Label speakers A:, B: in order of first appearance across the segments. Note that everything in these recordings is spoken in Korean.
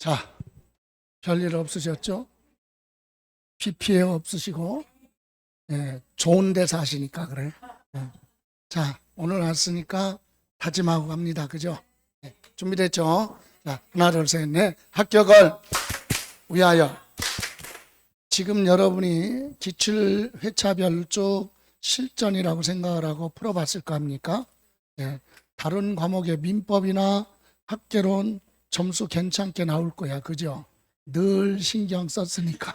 A: 자, 별일 없으셨죠? 비 피해 없으시고, 좋은 데 사시니까 그래. 예. 자, 오늘 왔으니까 다짐하고 갑니다. 그죠? 준비됐죠? 자, 하나, 둘, 셋, 넷. 합격을 위하여. 지금 여러분이 기출 회차별 쭉 실전이라고 생각을 하고 풀어봤을 거 아닙니까? 다른 과목의 민법이나 학개론 점수 괜찮게 나올 거야. 그죠? 늘 신경 썼으니까.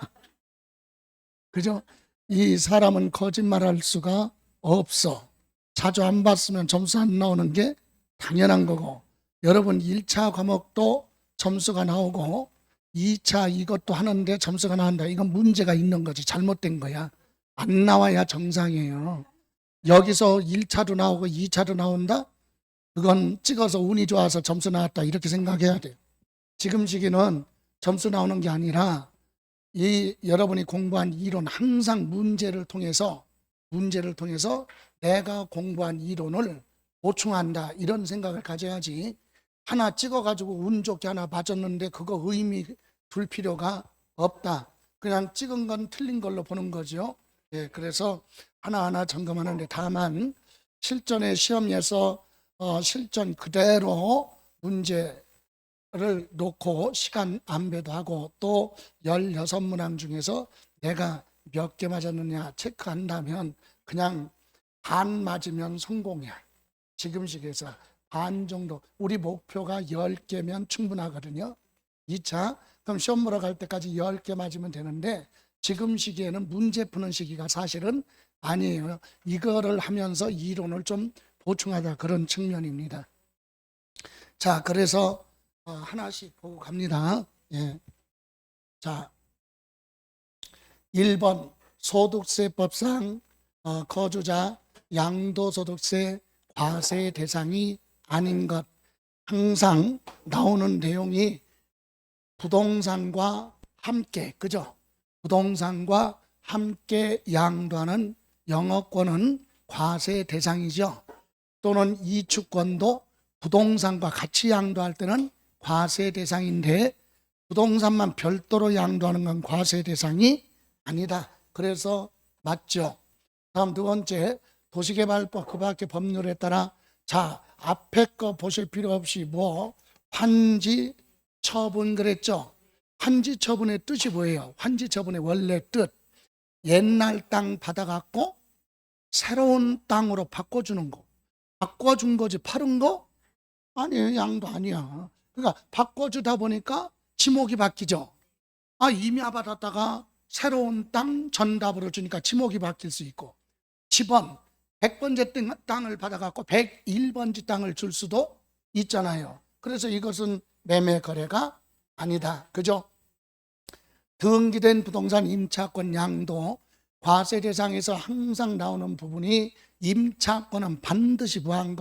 A: 그죠? 이 사람은 거짓말할 수가 없어. 자주 안 봤으면 점수 안 나오는 게 당연한 거고, 여러분 1차 과목도 점수가 나오고 2차 이것도 하는데 점수가 나온다. 이건 문제가 있는 거지. 잘못된 거야. 안 나와야 정상이에요. 여기서 1차도 나오고 2차도 나온다? 그건 찍어서 운이 좋아서 점수 나왔다. 이렇게 생각해야 돼요. 지금 시기는 점수 나오는 게 아니라 여러분이 공부한 이론, 항상 문제를 통해서 내가 공부한 이론을 보충한다, 이런 생각을 가져야지. 하나 찍어가지고 운 좋게 하나 맞았는데 그거 의미 둘 필요가 없다. 그냥 찍은 건 틀린 걸로 보는 거죠. 그래서 하나하나 점검하는데, 다만 실전의 시험에서 실전 그대로 문제를 놓고 시간 안배도 하고, 또 16문항 중에서 내가 몇 개 맞았느냐 체크한다면 그냥 반 맞으면 성공이야. 지금 시기에서 반 정도, 우리 목표가 10개면 충분하거든요. 2차, 그럼 시험 보러 갈 때까지 10개 맞으면 되는데, 지금 시기에는 문제 푸는 시기가 사실은 아니에요. 이거를 하면서 이론을 좀 보충하자, 그런 측면입니다. 자, 그래서 하나씩 보고 갑니다. 자, 1번 소득세법상 거주자 양도소득세 과세 대상이 아닌 것. 항상 나오는 내용이 부동산과 함께, 그죠? 부동산과 함께 양도하는 영업권은 과세 대상이죠. 또는 이주권도 부동산과 같이 양도할 때는 과세 대상인데, 부동산만 별도로 양도하는 건 과세 대상이 아니다. 그래서 맞죠. 다음 두 번째, 도시개발법 그 밖의 법률에 따라, 자, 앞에 거 보실 필요 없이 환지 처분 그랬죠. 환지 처분의 뜻이 뭐예요? 환지 처분의 원래 뜻, 옛날 땅 받아갖고 새로운 땅으로 바꿔주는 거. 바꿔준 거지 파는 거? 아니에요. 양도 아니야. 그러니까 바꿔주다 보니까 지목이 바뀌죠. 이미 받았다가 새로운 땅 전답으로 주니까 지목이 바뀔 수 있고, 집원 100번째 땅을 받아갖고 101번지 땅을 줄 수도 있잖아요. 그래서 이것은 매매 거래가 아니다. 그죠? 등기된 부동산 임차권 양도 과세 대상에서 항상 나오는 부분이, 임차권은 반드시 부한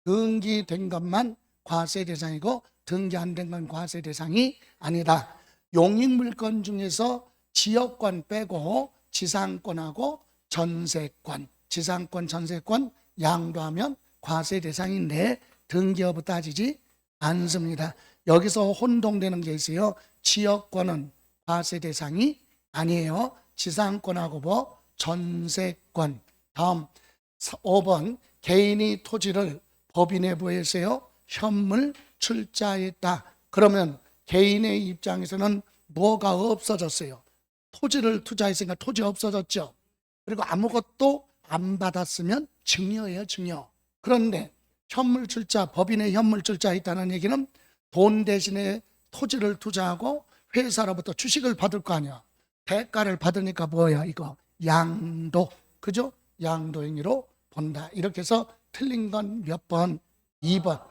A: 등기된 것만 과세 대상이고, 등기 안 된 건 과세 대상이 아니다. 용익물권 중에서 지역권 빼고 지상권하고 전세권, 지상권, 전세권 양도하면 과세 대상인데 등기 여부 따지지 않습니다. 여기서 혼동되는 게 있어요. 지역권은 과세 대상이 아니에요. 지상권하고 전세권. 다음 5번, 개인이 토지를 법인에 부여해서요 현물 출자했다. 그러면 개인의 입장에서는 뭐가 없어졌어요? 토지를 투자했으니까 토지 없어졌죠. 그리고 아무것도 안 받았으면 증여예요, 증여. 그런데 현물 출자, 법인의 현물 출자했다는 얘기는 돈 대신에 토지를 투자하고 회사로부터 주식을 받을 거 아니야. 대가를 받으니까 뭐야 이거? 양도. 그죠? 양도 행위로 본다. 이렇게 해서 틀린 건 몇 번? 2번.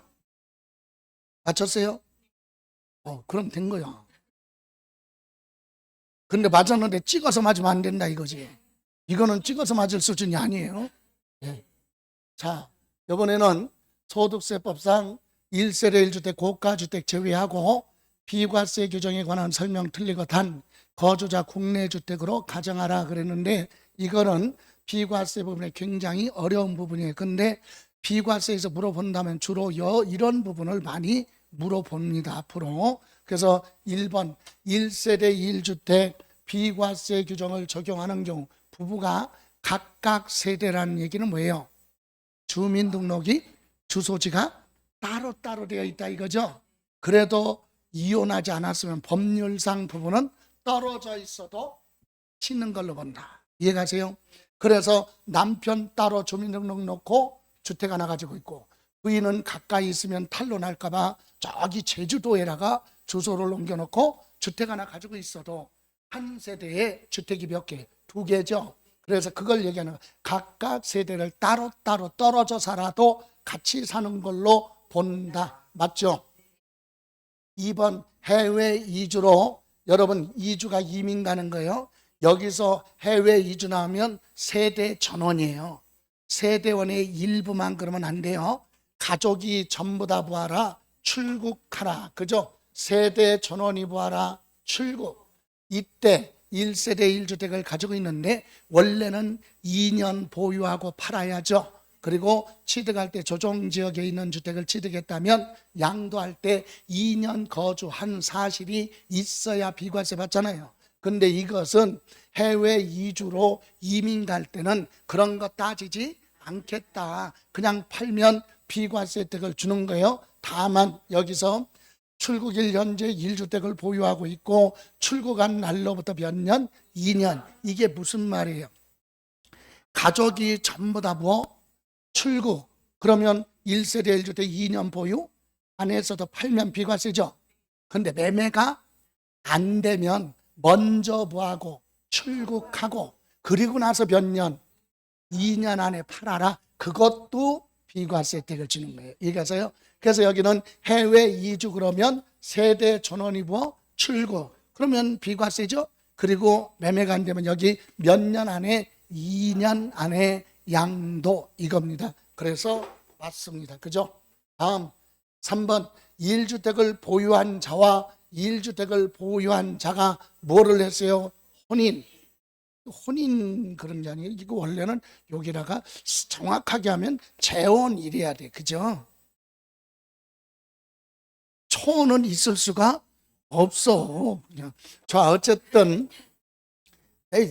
A: 맞췄어요? 그럼 된 거야. 근데 맞았는데 찍어서 맞으면 안 된다 이거지. 이거는 찍어서 맞을 수준이 아니에요. 자, 이번에는 소득세법상 1세대 1주택 고가주택 제외하고 비과세 규정에 관한 설명 틀리고 단 거주자 국내 주택으로 가정하라 그랬는데, 이거는 비과세 부분에 굉장히 어려운 부분이에요. 근데 비과세에서 물어본다면 주로 이런 부분을 많이 물어봅니다. 앞으로. 그래서 1번 1세대 1주택 비과세 규정을 적용하는 경우 부부가 각각 세대라는 얘기는 뭐예요? 주민등록이 주소지가 따로따로 되어 있다 이거죠. 그래도 이혼하지 않았으면 법률상 부부는 떨어져 있어도 치는 걸로 본다. 이해가세요? 그래서 남편 따로 주민등록 놓고 주택 하나 가지고 있고 부인은 가까이 있으면 탄로날까 봐 저기 제주도에다가 주소를 옮겨놓고 주택 하나 가지고 있어도 한 세대에 주택이 몇 개? 2개죠. 그래서 그걸 얘기하는 거예요. 각각 세대를 따로따로 떨어져 살아도 같이 사는 걸로 본다. 맞죠? 2번 해외 이주로, 여러분 이주가 이민 가는 거예요. 여기서 해외 이주 나오면 세대 전원이에요. 세대원의 일부만 그러면 안 돼요. 가족이 전부 다 부하라, 출국하라. 그죠? 세대 전원이 부하라, 출국. 이때 1세대 1주택을 가지고 있는데 원래는 2년 보유하고 팔아야죠. 그리고 취득할 때 조정지역에 있는 주택을 취득했다면 양도할 때 2년 거주한 사실이 있어야 비과세 받잖아요. 근데 이것은 해외 이주로 이민 갈 때는 그런 거 따지지 않겠다. 그냥 팔면 비과세 혜택을 주는 거예요. 다만 여기서 출국일 현재 1주택을 보유하고 있고 출국한 날로부터 몇 년? 2년. 이게 무슨 말이에요? 가족이 전부 다 뭐? 출국. 그러면 1세대 1주택 2년 보유? 안에서도 팔면 비과세죠. 근데 매매가 안 되면 먼저 부하고 출국하고 그리고 나서 몇 년? 2년 안에 팔아라. 그것도 비과세 혜택을 주는 거예요. 이해가세요? 그래서 여기는 해외 이주 그러면 세대 전원이 부어 출국. 그러면 비과세죠. 그리고 매매가 안 되면 여기 몇 년 안에 2년 안에 양도 이겁니다. 그래서 맞습니다. 그죠? 다음 3번 1주택을 보유한 자와 1주택을 보유한 자가 뭐를 했어요? 혼인 그런 게 아니에요. 이거 원래는 여기다가 정확하게 하면 재혼 이래야 돼. 그죠? 초는 있을 수가 없어. 그냥. 자, 어쨌든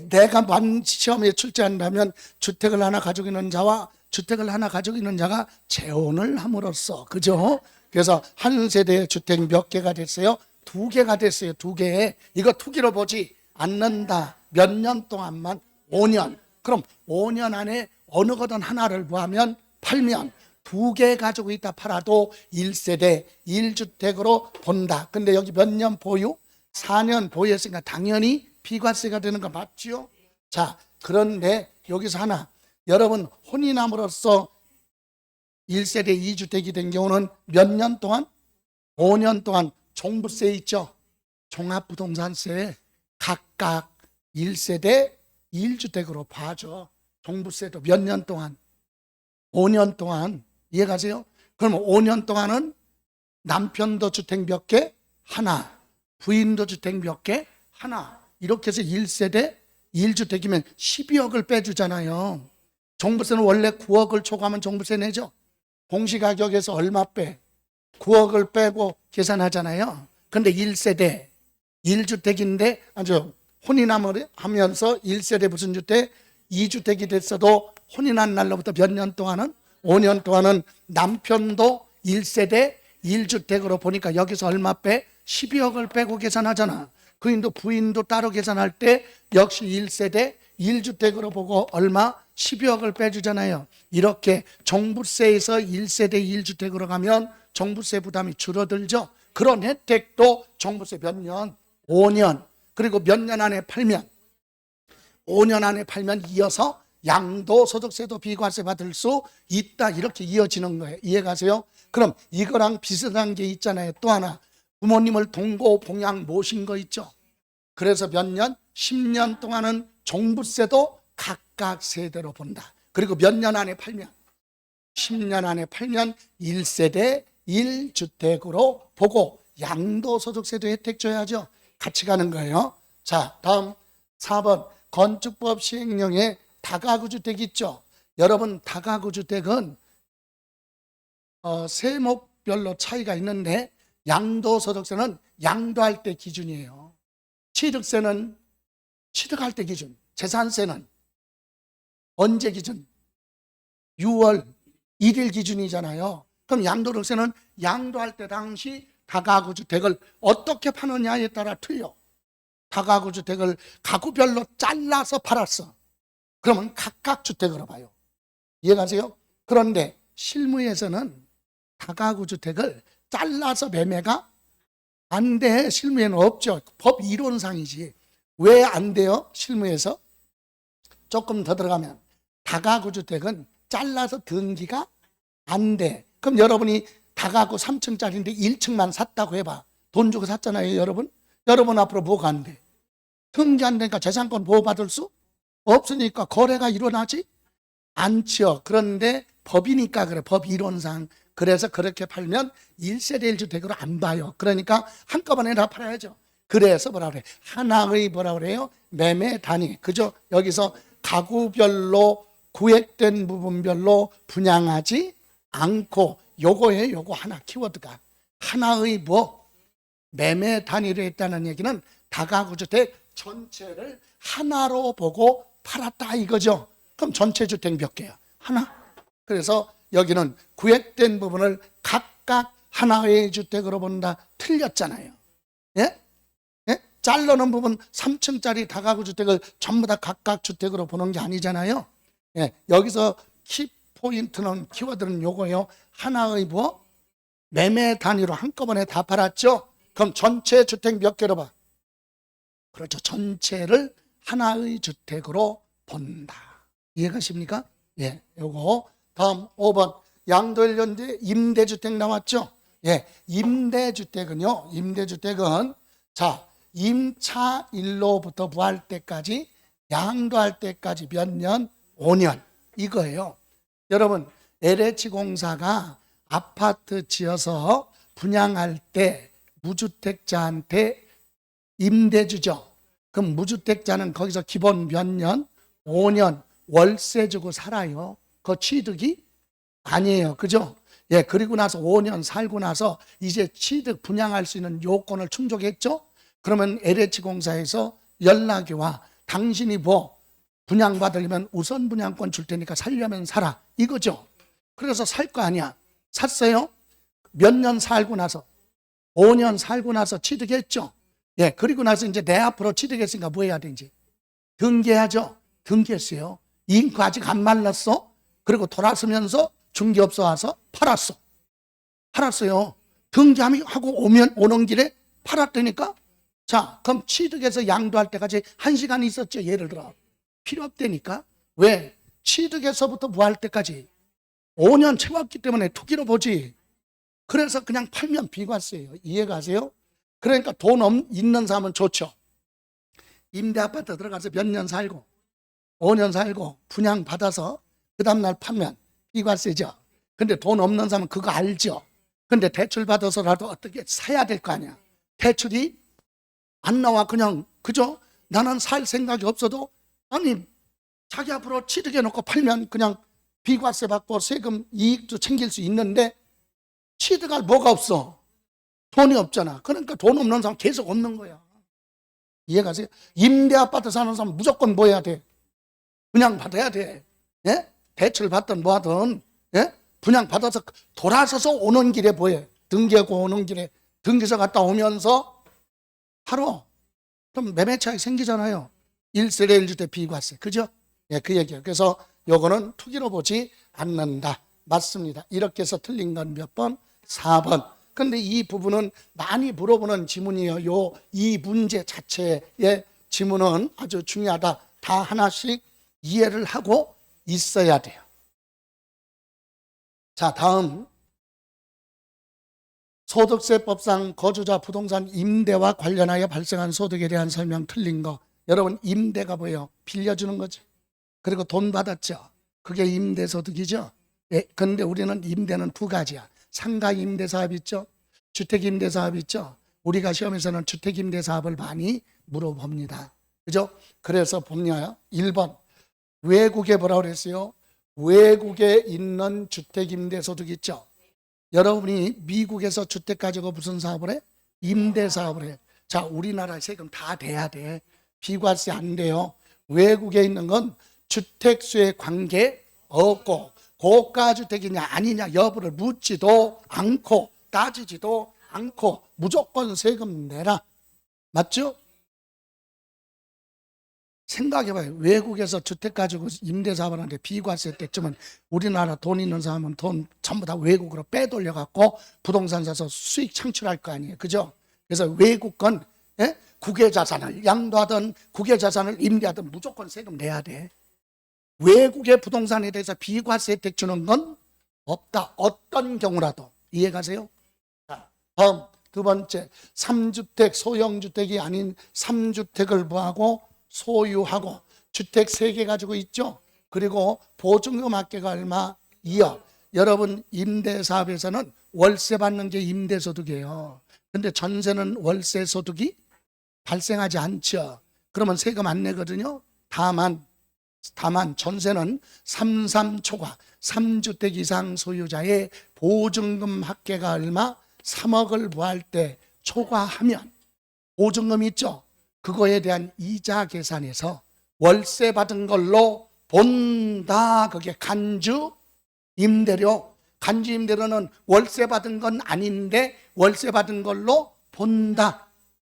A: 내가 만 시험에 출제한다면 주택을 하나 가지고 있는 자와 주택을 하나 가지고 있는 자가 재혼을 함으로써, 그죠? 그래서 한 세대의 주택 몇 개가 됐어요? 2개가 됐어요. 2개. 이거 투기로 보지 않는다. 몇 년 동안만? 5년. 그럼 5년 안에 어느 거든 하나를 구하면 팔면 2개 가지고 있다 팔아도 1세대 1주택으로 본다. 근데 여기 몇 년 보유? 4년 보유했으니까 당연히 비과세가 되는 거 맞죠? 자, 그런데 여기서 하나, 여러분 혼인함으로써 1세대 2주택이 된 경우는 몇 년 동안? 5년 동안 종부세 있죠? 종합부동산세 각각 1세대 1주택으로 봐줘. 종부세도 몇 년 동안? 5년 동안. 이해가세요? 그럼 5년 동안은 남편도 주택 몇 개? 하나. 부인도 주택 몇 개? 하나. 이렇게 해서 1세대 1주택이면 12억을 빼주잖아요. 종부세는 원래 9억을 초과하면 종부세 내죠. 공시가격에서 얼마 빼? 9억을 빼고 계산하잖아요. 근데 1세대 1주택인데 아주 혼인하면서 1세대 무슨 주택? 2주택이 됐어도 혼인한 날로부터 몇 년 동안은? 5년 동안은 남편도 1세대 1주택으로 보니까 여기서 얼마 빼? 12억을 빼고 계산하잖아. 그인도 부인도 따로 계산할 때 역시 1세대 1주택으로 보고 얼마? 12억을 빼주잖아요. 이렇게 종부세에서 1세대 1주택으로 가면 종부세 부담이 줄어들죠. 그런 혜택도 종부세 몇 년? 5년. 그리고 몇 년 안에 팔면? 5년 안에 팔면 이어서 양도소득세도 비과세 받을 수 있다. 이렇게 이어지는 거예요. 이해가세요? 그럼 이거랑 비슷한 게 있잖아요. 또 하나, 부모님을 동거 봉양 모신 거 있죠. 그래서 몇 년? 10년 동안은 종부세도 각각 세대로 본다. 그리고 몇 년 안에 팔면? 10년 안에 팔면 1세대 1주택으로 보고 양도소득세도 혜택 줘야죠. 같이 가는 거예요. 자, 다음 4번 건축법 시행령에 다가구 주택 있죠. 여러분 다가구 주택은 세목별로 차이가 있는데 양도소득세는 양도할 때 기준이에요. 취득세는 취득할 때 기준. 재산세는 언제 기준? 6월 1일 기준이잖아요. 그럼 양도소득세는 양도할 때 당시 다가구 주택을 어떻게 파느냐에 따라 틀려. 다가구 주택을 가구별로 잘라서 팔았어. 그러면 각각 주택으로 봐요. 이해가세요? 그런데 실무에서는 다가구 주택을 잘라서 매매가 안 돼. 실무에는 없죠. 법 이론상이지. 왜 안 돼요? 실무에서? 조금 더 들어가면 다가구 주택은 잘라서 등기가 안 돼. 그럼 여러분이 다가구 3층짜리인데 1층만 샀다고 해봐. 돈 주고 샀잖아요, 여러분. 여러분 앞으로 뭐가 안 돼? 등기 안 되니까 재산권 보호받을 수 없으니까 거래가 일어나지 않죠. 그런데 법이니까 그래. 법 이론상. 그래서 그렇게 팔면 1세대 1주택으로 안 봐요. 그러니까 한꺼번에 다 팔아야죠. 그래서 뭐라 그래? 하나의 뭐라 그래요? 매매 단위. 그죠? 여기서 가구별로 구획된 부분별로 분양하지 않고 요거예요. 요거 하나 키워드가. 하나의 뭐? 매매 단위로 했다는 얘기는 다가구 주택 전체를 하나로 보고 팔았다 이거죠. 그럼 전체 주택 몇 개야? 하나. 그래서 여기는 구획된 부분을 각각 하나의 주택으로 본다. 틀렸잖아요. 예? 예? 잘라놓은 부분 3층짜리 다가구 주택을 전부 다 각각 주택으로 보는 게 아니잖아요. 예. 여기서 키포인트는 키워드는 요거예요. 하나의 뭐? 매매 단위로 한꺼번에 다 팔았죠. 그럼 전체 주택 몇 개로 봐? 그렇죠. 전체를 하나의 주택으로 본다. 이해가십니까? 예, 요거. 다음 5번. 양도일련제 임대주택 나왔죠? 예, 임대주택은요, 임대주택은 자, 임차일로부터 부할 때까지, 양도할 때까지 몇 년? 5년. 이거예요. 여러분, LH공사가 아파트 지어서 분양할 때 무주택자한테 임대 주죠. 그럼 무주택자는 거기서 기본 몇 년? 5년 월세 주고 살아요. 그 취득이 아니에요. 그죠? 예, 그리고 나서 5년 살고 나서 이제 취득 분양할 수 있는 요건을 충족했죠? 그러면 LH공사에서 연락이 와. 당신이 뭐 분양받으려면 우선 분양권 줄 테니까 살려면 사라. 이거죠. 그래서 살 거 아니야. 샀어요? 몇 년 살고 나서 5년 살고 나서 취득했죠. 예, 그리고 나서 이제 내 앞으로 취득했으니까 뭐 해야 되는지 등기해야죠. 등기했어요. 잉크 아직 안 말랐어. 그리고 돌아서면서 중개업소 와서 팔았어. 팔았어요. 등기하고 오는 길에 팔았다니까. 자, 그럼 취득해서 양도할 때까지 1시간 있었죠. 예를 들어 필요 없다니까. 왜? 취득해서부터 부할 때까지 5년 채웠기 때문에 투기로 보지. 그래서 그냥 팔면 비과세예요. 이해가세요? 그러니까 돈 있는 사람은 좋죠. 임대 아파트 들어가서 몇 년 살고 5년 살고 분양 받아서 그 다음날 팔면 비과세죠. 근데 돈 없는 사람은 그거 알죠. 근데 대출 받아서라도 어떻게 사야 될 거 아니야. 대출이 안 나와. 그냥 그죠? 나는 살 생각이 없어도 아니 자기 앞으로 취득해 놓고 팔면 그냥 비과세 받고 세금 이익도 챙길 수 있는데 취득할 뭐가 없어. 돈이 없잖아. 그러니까 돈 없는 사람 계속 없는 거야. 이해가세요? 임대 아파트 사는 사람 무조건 뭐 해야 돼? 분양 받아야 돼. 예? 대출 받든 뭐 하든, 예? 분양 받아서 돌아서서 오는 길에 뭐해? 등기하고 오는 길에 등기소 갔다 오면서 바로 그럼 매매 차익 생기잖아요. 1세대 1주택 비과세. 그죠? 예, 그 얘기예요. 그래서 요거는 투기로 보지 않는다. 맞습니다. 이렇게 해서 틀린 건 몇 번? 4번. 근데 이 부분은 많이 물어보는 지문이에요. 이 문제 자체의 지문은 아주 중요하다. 다 하나씩 이해를 하고 있어야 돼요. 자, 다음 소득세법상 거주자 부동산 임대와 관련하여 발생한 소득에 대한 설명 틀린 거. 여러분 임대가 뭐예요? 빌려주는 거죠. 그리고 돈 받았죠. 그게 임대소득이죠. 예, 그런데 우리는 임대는 두 가지야. 상가임대사업 있죠. 주택임대사업 있죠. 우리가 시험에서는 주택임대사업을 많이 물어봅니다. 그죠? 그래서 보면 1번 외국에 뭐라고 그랬어요? 외국에 있는 주택임대소득 있죠. 여러분이 미국에서 주택 가지고 무슨 사업을 해? 임대 사업을 해. 자, 우리나라 세금 다 내야 돼. 비과세 안 돼요. 외국에 있는 건 주택수에 관계 없고 고가주택이냐 아니냐 여부를 묻지도 않고 따지지도 않고 무조건 세금 내라. 맞죠? 생각해봐요. 외국에서 주택 가지고 임대 사업을 하는데 비과세 때쯤은 우리나라 돈 있는 사람은 돈 전부 다 외국으로 빼돌려 갖고 부동산 사서 수익 창출할 거 아니에요. 그죠? 그래서 외국 건 국외 자산을 양도하든 국외 자산을 임대하든 무조건 세금 내야 돼. 외국의 부동산에 대해서 비과세 혜택 주는 건 없다. 어떤 경우라도. 이해가세요? 자, 다음 두 번째, 3주택 소형주택이 아닌 3주택을 뭐하고 소유하고 주택 3개 가지고 있죠. 그리고 보증금 합계가 얼마? 2억. 여러분 임대사업에서는 월세 받는 게 임대소득이에요. 근데 전세는 월세 소득이 발생하지 않죠. 그러면 세금 안 내거든요. 다만 전세는 33초과 3주택 이상 소유자의 보증금 합계가 얼마? 3억을 부과할 때 초과하면 보증금 있죠. 그거에 대한 이자 계산해서 월세 받은 걸로 본다. 그게 간주 임대료. 간주 임대료는 월세 받은 건 아닌데 월세 받은 걸로 본다.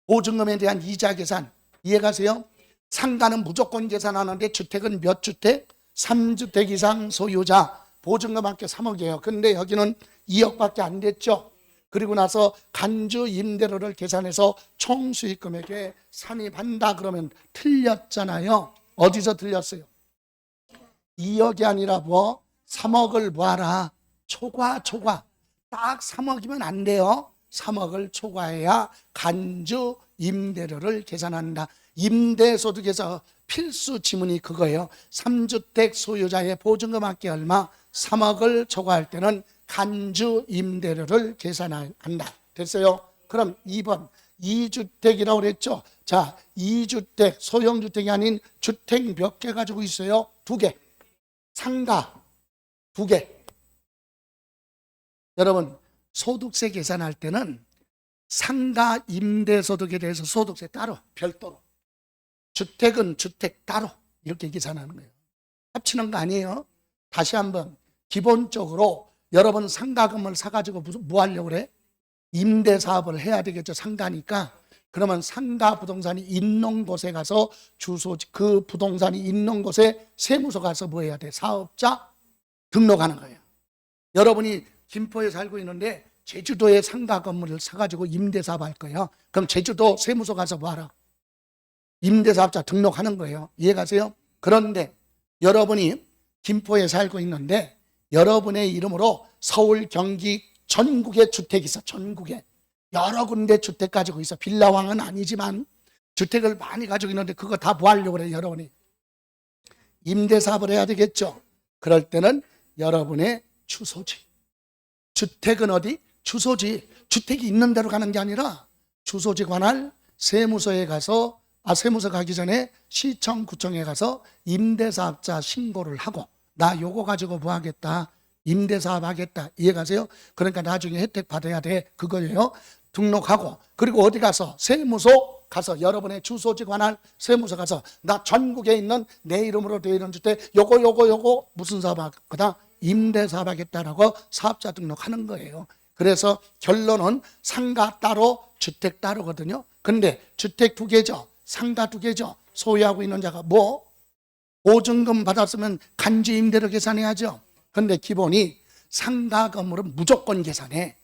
A: 보증금에 대한 이자 계산. 이해가세요? 상가는 무조건 계산하는데 주택은 몇 주택? 3주택 이상 소유자. 보증금 합계 3억이에요. 근데 여기는 2억밖에 안 됐죠. 그리고 나서 간주 임대료를 계산해서 총 수익금액에 산입한다 그러면 틀렸잖아요. 어디서 틀렸어요? 2억이 아니라 뭐 3억을 뭐하라? 초과. 딱 3억이면 안 돼요. 3억을 초과해야 간주 임대료를 계산한다. 임대소득에서 필수 지문이 그거예요. 3주택 소유자의 보증금 합계 얼마? 3억을 초과할 때는 간주 임대료를 계산한다. 됐어요? 그럼 2번 2주택이라고 그랬죠. 자, 2주택 소형주택이 아닌 주택 몇 개 가지고 있어요? 2개. 상가 2개. 여러분 소득세 계산할 때는 상가 임대소득에 대해서 소득세 따로 별도로, 주택은 주택 따로 이렇게 계산하는 거예요. 합치는 거 아니에요. 다시 한번 기본적으로 여러분 상가금을 사가지고 뭐 하려고 그래? 임대사업을 해야 되겠죠. 상가니까. 그러면 상가 부동산이 있는 곳에 가서 주소지, 그 부동산이 있는 곳에 세무서 가서 뭐 해야 돼? 사업자 등록하는 거예요. 여러분이 김포에 살고 있는데 제주도에 상가 건물을 사가지고 임대사업 할 거예요. 그럼 제주도 세무서 가서 뭐 하라? 임대사업자 등록하는 거예요. 이해가세요? 그런데 여러분이 김포에 살고 있는데 여러분의 이름으로 서울, 경기, 전국에 주택이 있어. 전국에 여러 군데 주택 가지고 있어. 빌라왕은 아니지만 주택을 많이 가지고 있는데 그거 다 뭐 하려고 그래? 여러분이 임대사업을 해야 되겠죠. 그럴 때는 여러분의 주소지. 주택은 어디? 주소지. 주택이 있는 데로 가는 게 아니라 주소지 관할 세무서에 가서 세무서 가기 전에 시청, 구청에 가서 임대사업자 신고를 하고 나 요거 가지고 뭐 하겠다? 임대사업 하겠다. 이해가세요? 그러니까 나중에 혜택 받아야 돼. 그거예요. 등록하고 그리고 어디 가서 세무서 가서 여러분의 주소지 관할 세무서 가서 나 전국에 있는 내 이름으로 되어 있는 주택 요거 무슨 사업 할 거다? 임대사업 하겠다라고 사업자 등록하는 거예요. 그래서 결론은 상가 따로 주택 따로거든요. 근데 주택 2개죠. 상가 2개죠. 소유하고 있는 자가 뭐? 보증금 받았으면 간주 임대료 계산해야죠. 근데 기본이 상가 건물은 무조건 계산해.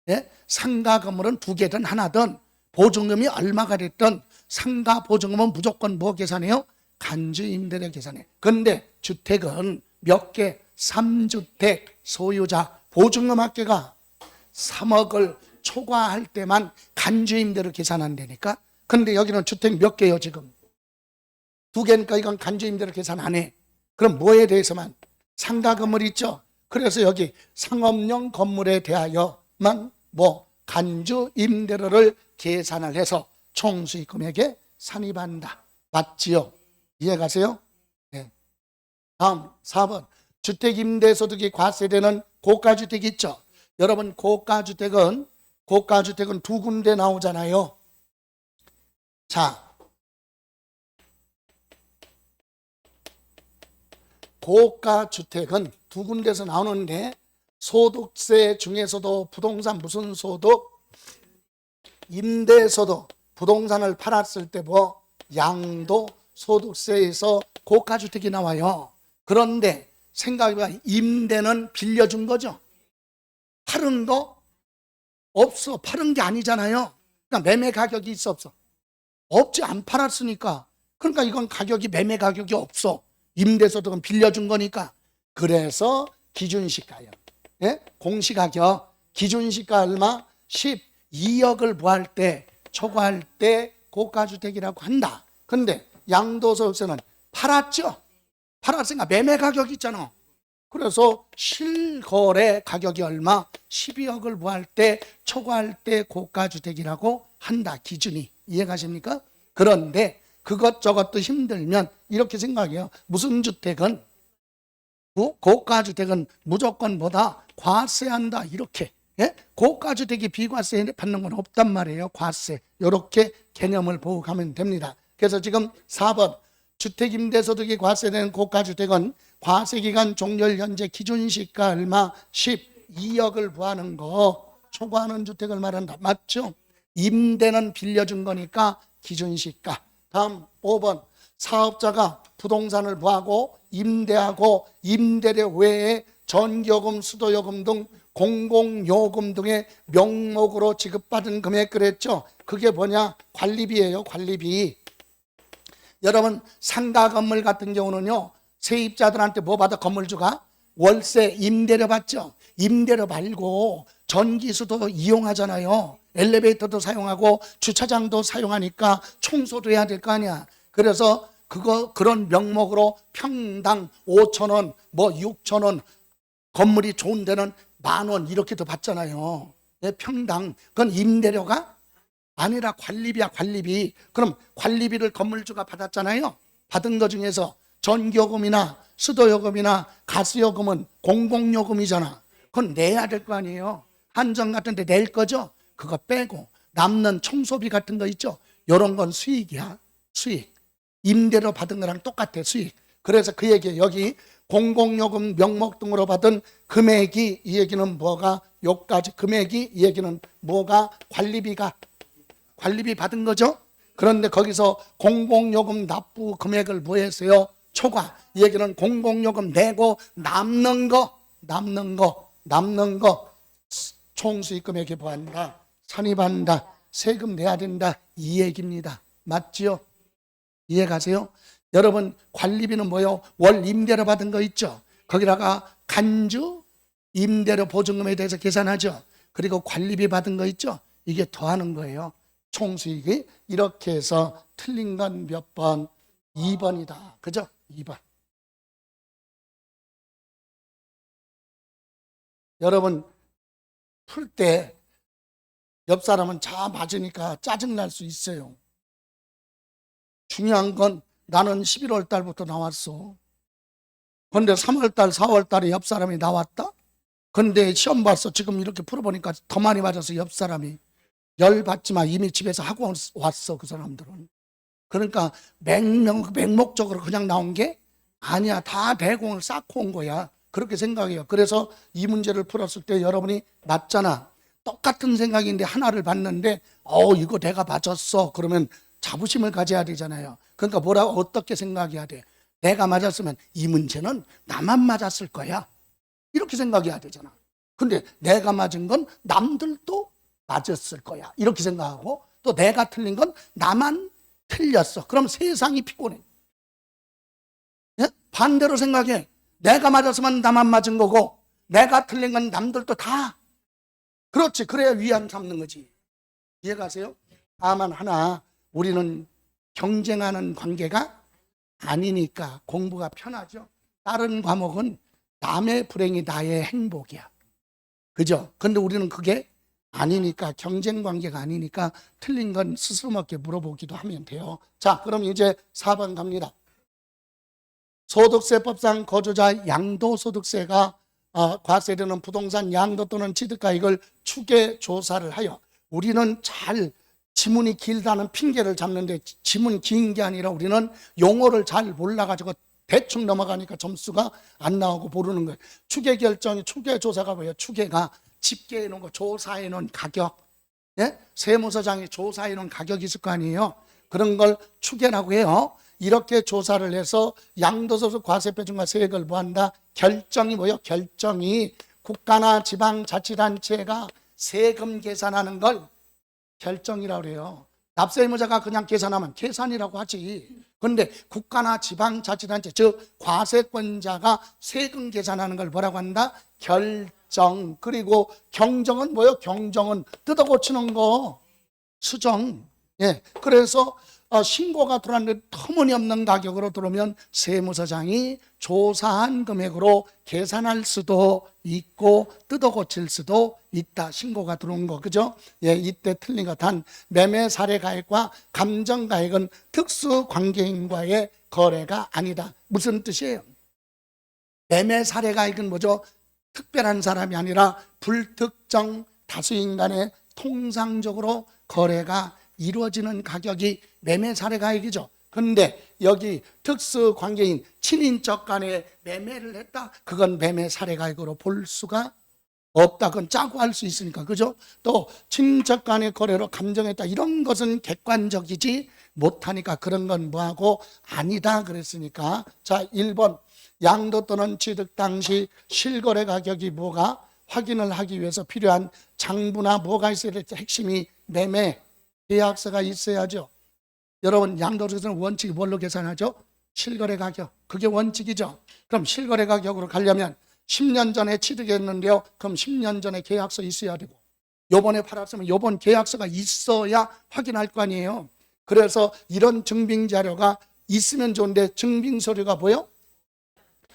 A: 예? 상가 건물은 2개든 하나든 보증금이 얼마가 됐든 상가 보증금은 무조건 뭐 계산해요? 간주 임대료 계산해. 근데 주택은 몇 개? 3주택 소유자 보증금 합계가 3억을 초과할 때만 간주 임대료 계산한다니까. 근데 여기는 주택 몇 개요 지금? 2개니까 이건 간주 임대료 계산 안 해. 그럼 뭐에 대해서만? 상가 건물 있죠. 그래서 여기 상업용 건물에 대하여만 뭐 간주 임대료를 계산을 해서 총수익 금액에 산입한다. 맞지요? 이해가세요? 네. 다음 4번 주택 임대소득이 과세되는 고가주택 있죠. 여러분 고가주택은 두 군데 나오잖아요. 자, 고가주택은 두 군데서 나오는데 소득세 중에서도 부동산 무슨 소득? 임대소득. 부동산을 팔았을 때 뭐 양도소득세에서 고가주택이 나와요. 그런데 생각해봐. 임대는 빌려준 거죠. 팔은 거 없어. 팔은 게 아니잖아요. 그러니까 매매 가격이 있어 없어? 없지. 안 팔았으니까. 그러니까 이건 가격이 매매 가격이 없어. 임대소득은 빌려준 거니까. 그래서 기준시가요. 예? 공시가격 기준시가 얼마? 12억을 부할 때 초과할 때 고가주택이라고 한다. 근데 양도소득세는 팔았죠. 팔았으니까 매매 가격이 있잖아. 그래서 실거래 가격이 얼마? 12억을 부할 때 초과할 때 고가주택이라고 한다. 기준이. 이해가십니까? 그런데 그것저것도 힘들면 이렇게 생각해요. 무슨 주택은 고가주택은 무조건 뭐다? 과세한다. 이렇게. 예? 고가주택이 비과세 받는 건 없단 말이에요. 과세. 이렇게 개념을 보고 가면 됩니다. 그래서 지금 4번 주택임대소득이 과세되는 고가주택은 과세기간 종료일 현재 기준시가 얼마? 12억을 부하는 거 초과하는 주택을 말한다. 맞죠? 임대는 빌려준 거니까 기준시가. 다음 5번 사업자가 부동산을 부하고 임대하고 임대료 외에 전기요금, 수도요금 등 공공요금 등의 명목으로 지급받은 금액 그랬죠. 그게 뭐냐? 관리비예요. 관리비. 여러분 상가 건물 같은 경우는요, 세입자들한테 뭐 받아? 건물주가 월세 임대료 받죠. 임대료 말고 전기수도 이용하잖아요. 엘리베이터도 사용하고 주차장도 사용하니까 청소도 해야 될 거 아니야. 그래서 그런 명목으로 평당 5,000원, 뭐 6,000원, 건물이 좋은 데는 10,000원 이렇게도 받잖아요. 평당. 그건 임대료가 아니라 관리비야. 관리비. 그럼 관리비를 건물주가 받았잖아요. 받은 것 중에서 전기요금이나 수도요금이나 가스요금은 공공요금이잖아. 그건 내야 될 거 아니에요. 한정 같은 데 낼 거죠. 그거 빼고 남는 청소비 같은 거 있죠. 이런 건 수익이야. 수익. 임대료 받은 거랑 똑같아. 수익. 그래서 그 얘기예요. 여기 공공요금 명목 등으로 받은 금액이, 이 얘기는 뭐가? 요까지 금액이, 이 얘기는 뭐가? 관리비 받은 거죠. 그런데 거기서 공공요금 납부 금액을 뭐 했어요? 초과. 이 얘기는 공공요금 내고 남는 거 총수익 금액에 부한다. 산입한다. 세금 내야 된다. 이 얘기입니다. 맞죠? 이해가세요? 여러분 관리비는 뭐요? 월 임대료 받은 거 있죠? 거기다가 간주 임대료 보증금에 대해서 계산하죠. 그리고 관리비 받은 거 있죠? 이게 더하는 거예요. 총수익이. 이렇게 해서 틀린 건 몇 번? 2번이다. 그죠? 2번. 여러분 풀 때 옆 사람은 자 맞으니까 짜증날 수 있어요. 중요한 건 나는 11월 달부터 나왔어. 그런데 3월 달, 4월 달에 옆 사람이 나왔다? 그런데 시험 봤어. 지금 이렇게 풀어보니까 더 많이 맞아서 옆 사람이. 열 받지 마. 이미 집에서 하고 왔어. 그 사람들은. 그러니까 맹목적으로 그냥 나온 게 아니야. 다 대공을 쌓고 온 거야. 그렇게 생각해요. 그래서 이 문제를 풀었을 때 여러분이 맞잖아. 똑같은 생각인데 하나를 봤는데 이거 내가 맞았어. 그러면 자부심을 가져야 되잖아요. 그러니까 어떻게 생각해야 돼? 내가 맞았으면 이 문제는 나만 맞았을 거야. 이렇게 생각해야 되잖아. 근데 내가 맞은 건 남들도 맞았을 거야. 이렇게 생각하고 또 내가 틀린 건 나만 틀렸어. 그럼 세상이 피곤해. 예? 반대로 생각해. 내가 맞았으면 나만 맞은 거고 내가 틀린 건 남들도 다. 그렇지. 그래야 위안 삼는 거지. 이해가세요? 다만 하나, 우리는 경쟁하는 관계가 아니니까 공부가 편하죠. 다른 과목은 남의 불행이 나의 행복이야. 그죠? 근데 우리는 그게 아니니까, 경쟁 관계가 아니니까 틀린 건 스스로밖에 물어보기도 하면 돼요. 자, 그럼 이제 4번 갑니다. 소득세법상 거주자 양도소득세가 과세되는 부동산 양도 또는 취득가액을 추계 조사를 하여 우리는 잘 지문이 길다는 핑계를 잡는데 지문 긴 게 아니라 우리는 용어를 잘 몰라가지고 대충 넘어가니까 점수가 안 나오고 모르는 거예요. 추계 결정이 추계 조사가 뭐예요? 추계가 집계해 놓은 거, 조사해 놓은 가격. 예? 세무서장이 조사해 놓은 가격이 있을 거 아니에요. 그런 걸 추계라고 해요. 이렇게 조사를 해서 양도소득 과세표준과 세액을 뭐한다? 결정이 뭐예요? 결정이 국가나 지방자치단체가 세금 계산하는 걸 결정이라고 그래요. 납세의무자가 그냥 계산하면 계산이라고 하지. 그런데 국가나 지방자치단체, 즉 과세권자가 세금 계산하는 걸 뭐라고 한다? 결정. 그리고 경정은 뭐예요? 경정은 뜯어 고치는 거, 수정. 예, 그래서 신고가 들어왔는데 터무니없는 가격으로 들어오면 세무서장이 조사한 금액으로 계산할 수도 있고 뜯어 고칠 수도 있다. 신고가 들어온 거, 그죠? 예, 이때 틀린 것 단 매매 사례 가액과 감정 가액은 특수 관계인과의 거래가 아니다. 무슨 뜻이에요? 매매 사례 가액은 뭐죠? 특별한 사람이 아니라 불특정 다수인 간에 통상적으로 거래가 이루어지는 가격이 매매 사례 가액이죠. 그런데 여기 특수 관계인 친인척 간에 매매를 했다. 그건 매매 사례 가액으로 볼 수가 없다. 그건 짜고 할 수 있으니까. 그죠? 또 친인척 간의 거래로 감정했다. 이런 것은 객관적이지 못하니까 그런 건 뭐하고 아니다 그랬으니까. 자, 1번 양도 또는 취득 당시 실거래 가격이 뭐가 확인을 하기 위해서 필요한 장부나 뭐가 있어야 될지 핵심이 매매 계약서가 있어야죠. 여러분 양도소득은 원칙이 뭘로 계산하죠? 실거래 가격. 그게 원칙이죠. 그럼 실거래 가격으로 가려면 10년 전에 취득했는데요. 그럼 10년 전에 계약서 있어야 되고 요번에 팔았으면 요번 계약서가 있어야 확인할 거 아니에요. 그래서 이런 증빙자료가 있으면 좋은데 증빙서류가 뭐요?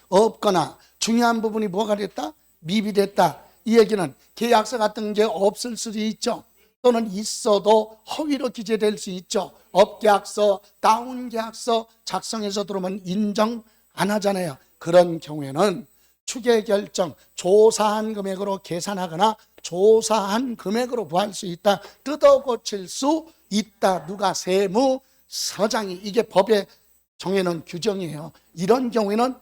A: 없거나 중요한 부분이 뭐가 됐다? 미비됐다. 이 얘기는 계약서 같은 게 없을 수도 있죠. 또는 있어도 허위로 기재될 수 있죠. 업계약서, 다운계약서 작성해서 들어오면 인정 안 하잖아요. 그런 경우에는 추계결정, 조사한 금액으로 계산하거나 조사한 금액으로 구할 수 있다. 뜯어 고칠 수 있다. 누가? 세무서장이. 이게 법에 정해놓은 규정이에요. 이런 경우에는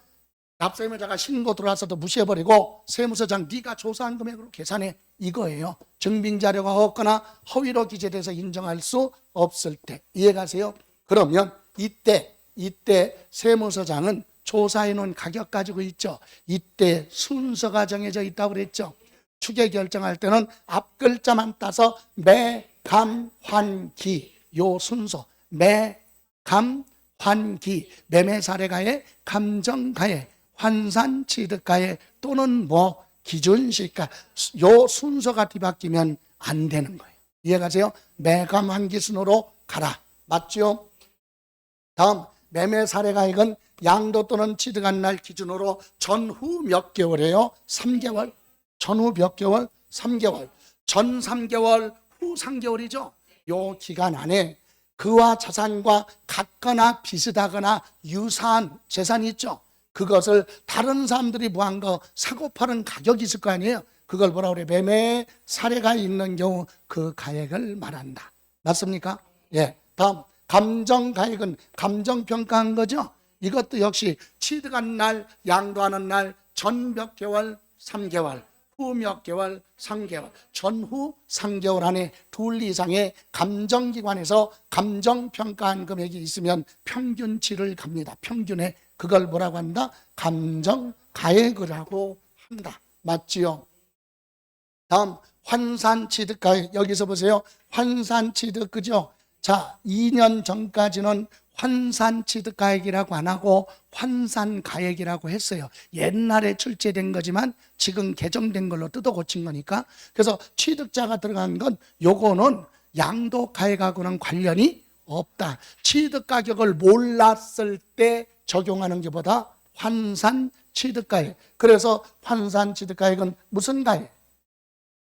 A: 납세의무자가 신고 들어와서도 무시해버리고 세무서장 네가 조사한 금액으로 계산해, 이거예요. 증빙자료가 없거나 허위로 기재돼서 인정할 수 없을 때. 이해가세요? 그러면 이때 세무서장은 조사해 놓은 가격 가지고 있죠. 이때 순서가 정해져 있다고 그랬죠. 추계 결정할 때는 앞 글자만 따서 매, 감, 환, 기. 요 순서. 매, 감, 환, 기. 매매 사례가액, 감정가액, 환산 취득가액 또는 뭐 기준시가. 요 순서가 뒤바뀌면 안 되는 거예요. 이해가세요? 매감 환기 순으로 가라. 맞죠? 다음 매매 사례가액은 양도 또는 취득한 날 기준으로 전후 몇 개월이에요? 3개월. 전후 몇 개월? 3개월. 전 3개월, 후 3개월이죠. 요 기간 안에 그와 자산과 같거나 비슷하거나 유사한 재산이 있죠. 그것을 다른 사람들이 뭐한 거 사고 파는 가격이 있을 거 아니에요. 그걸 뭐라 그래? 매매 사례가 있는 경우 그 가액을 말한다. 맞습니까? 예. 다음 감정가액은 감정평가한 거죠. 이것도 역시 취득한 날, 양도하는 날, 전 몇 개월, 3개월, 후 몇 개월, 3개월, 전후 3개월 안에 둘 이상의 감정기관에서 감정평가한 금액이 있으면 평균치를 갑니다. 평균에. 그걸 뭐라고 한다? 감정가액이라고 한다. 맞지요? 다음 환산취득가액. 여기서 보세요. 환산취득, 그죠? 자, 2년 전까지는 환산취득가액이라고 안 하고 환산가액이라고 했어요. 옛날에 출제된 거지만 지금 개정된 걸로 뜯어 고친 거니까. 그래서 취득자가 들어간 건 요거는 양도가액하고는 관련이 없다. 취득가격을 몰랐을 때 적용하는 것보다 환산취득가액. 그래서 환산취득가액은 무슨 가액?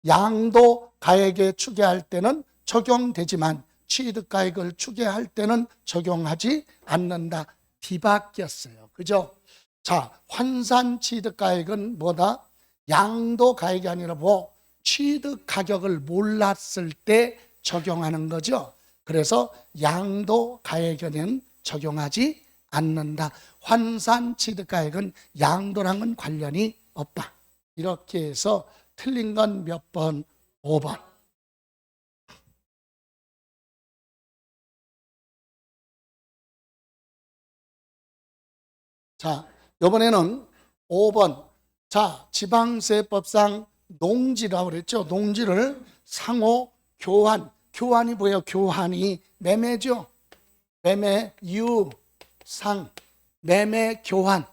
A: 양도가액에 추계할 때는 적용되지만 취득가액을 추계할 때는 적용하지 않는다. 뒤바뀌었어요. 그죠? 자, 환산취득가액은 뭐다? 양도 가액이 아니라 뭐 취득 가격을 몰랐을 때 적용하는 거죠. 그래서 양도 가액에는 적용하지 않는다. 환산 취득 가액은 양도랑은 관련이 없다. 이렇게 해서 틀린 건 몇 번? 5번. 자, 이번에는 5번. 자, 지방세법상 농지라고 그랬죠. 농지를 상호 교환. 교환이 뭐예요? 교환이 매매죠. 매매, 유, 상, 매매, 교환.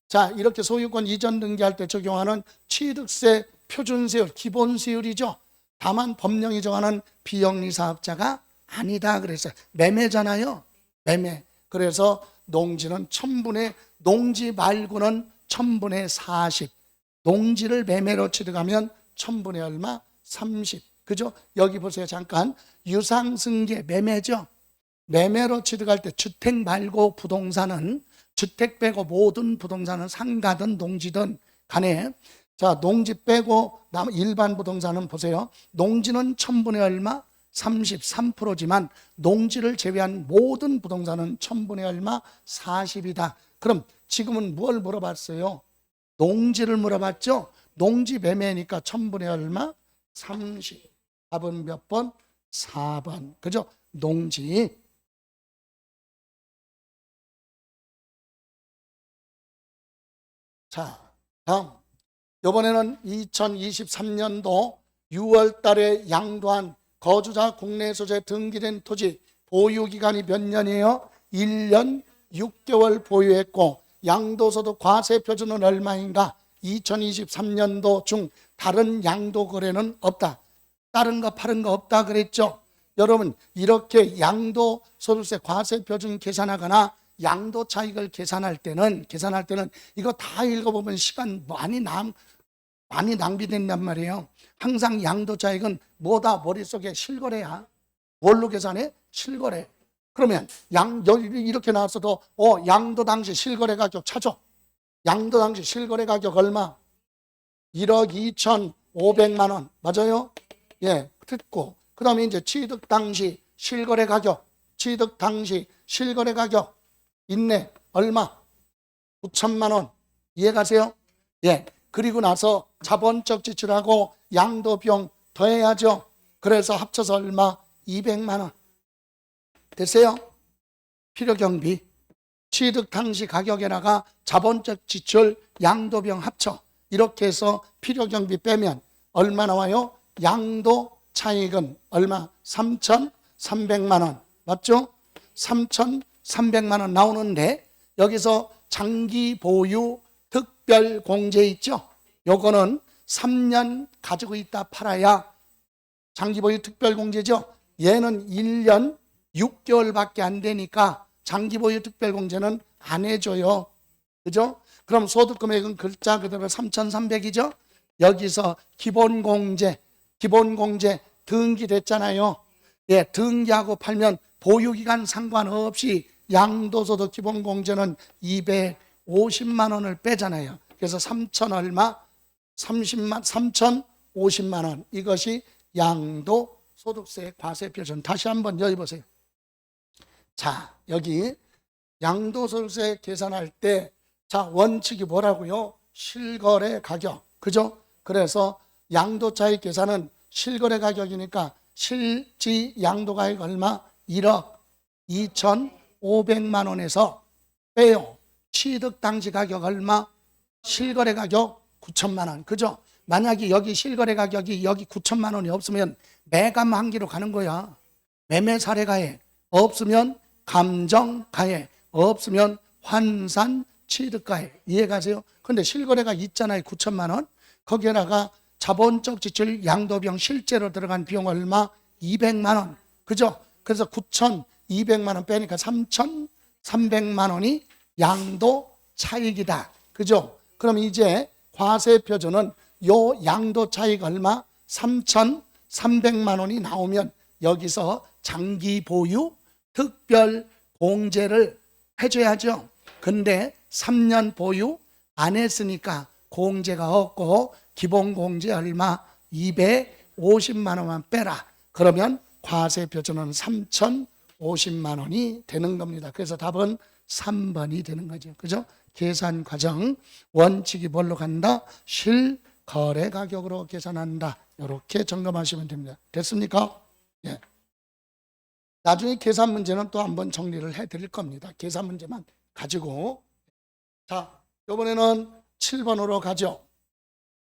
A: 자, 이렇게 소유권 이전 등기할 때 적용하는 취득세 표준세율, 기본세율이죠. 다만 법령이 정하는 비영리 사업자가 아니다 그랬어요. 매매잖아요. 매매. 그래서 농지는 농지 말고는 1000분의 40. 농지를 매매로 취득하면 1000분의 얼마? 30. 그죠? 여기 보세요. 잠깐. 유상승계 매매죠. 매매로 취득할 때 주택 말고 부동산은, 주택 빼고 모든 부동산은 상가든 농지든 간에, 자, 농지 빼고 일반 부동산은 보세요. 농지는 1000분의 얼마? 33%지만 농지를 제외한 모든 부동산은 1000분의 얼마? 40이다. 그럼 지금은 뭘 물어봤어요? 농지를 물어봤죠? 농지 매매니까 1000분의 얼마? 30. 답은 몇 번? 4번. 그죠? 농지. 자, 다음. 이번에는 2023년도 6월 달에 양도한 거주자 국내 소재 등기된 토지 보유기간이 몇 년이에요? 1년 6개월 보유했고 양도소득 과세 표준은 얼마인가? 2023년도 중 다른 양도 거래는 없다. 다른 거 파는 거 없다 그랬죠? 여러분, 이렇게 양도소득세 과세 표준 계산하거나 양도 차익을 계산할 때는 이거 다 읽어보면 시간 많이 낭비된단 말이에요. 항상 양도 차익은 뭐다? 머릿속에 실거래야. 뭘로 계산해? 실거래. 그러면 이렇게 나왔어도 양도 당시 실거래 가격 찾아. 양도 당시 실거래 가격 얼마? 1억 2,500만 원. 맞아요? 예, 듣고 그 다음에 이제 취득 당시 실거래 가격 있네. 얼마? 9천만 원. 이해가세요? 예. 그리고 나서 자본적 지출하고 양도 비용 더해야죠. 그래서 합쳐서 얼마? 200만 원. 됐어요? 필요경비. 취득 당시 가격에다가 자본적 지출, 양도 비용 합쳐. 이렇게 해서 필요경비 빼면 얼마 나와요? 양도 차익은 얼마? 3,300만 원. 맞죠? 3,300만 원 나오는데 여기서 장기 보유 특별 공제 있죠? 요거는 3년 가지고 있다 팔아야 장기 보유 특별 공제죠? 얘는 1년 6개월밖에 안 되니까 장기 보유 특별 공제는 안 해줘요. 그죠? 그럼 소득 금액은 글자 그대로 3,300이죠? 여기서 기본 공제 등기됐잖아요. 예, 등기하고 팔면 보유기간 상관없이 양도소득 기본공제는 250만 원을 빼잖아요. 그래서 3천 얼마? 3,050만 원. 이것이 양도소득세 과세 표준. 다시 한번 여기 보세요. 자, 여기 양도소득세 계산할 때 자, 원칙이 뭐라고요? 실거래 가격. 그죠? 그래서 양도차익 계산은 실거래 가격이니까 실지 양도가액 얼마? 1억 2,500만 원에서 빼요. 취득 당시 가격 얼마? 실거래 가격 9천만 원. 그죠? 만약에 여기 실거래 가격이 여기 9천만 원이 없으면 매감 한기로 가는 거야. 매매 사례가액. 없으면 감정가액. 없으면 환산 취득가액. 이해가세요? 근데 실거래가 있잖아요. 9천만 원. 거기에다가 자본적 지출 양도비용 실제로 들어간 비용 얼마? 200만 원. 그죠? 그래서 9,200만 원 빼니까 3,300만 원이 양도 차익이다. 그죠? 그럼 이제 과세 표준은 요 양도 차익 얼마? 3,300만 원이 나오면 여기서 장기 보유 특별 공제를 해줘야죠. 근데 3년 보유 안 했으니까 공제가 없고 기본공제 얼마? 250만 원만 빼라. 그러면 과세표준은 3,050만 원이 되는 겁니다. 그래서 답은 3번이 되는 거죠. 그죠? 계산 과정 원칙이 뭘로 간다? 실거래 가격으로 계산한다. 이렇게 점검하시면 됩니다. 됐습니까? 예. 나중에 계산 문제는 또 한번 정리를 해드릴 겁니다. 계산 문제만 가지고. 자, 이번에는 7번으로 가죠.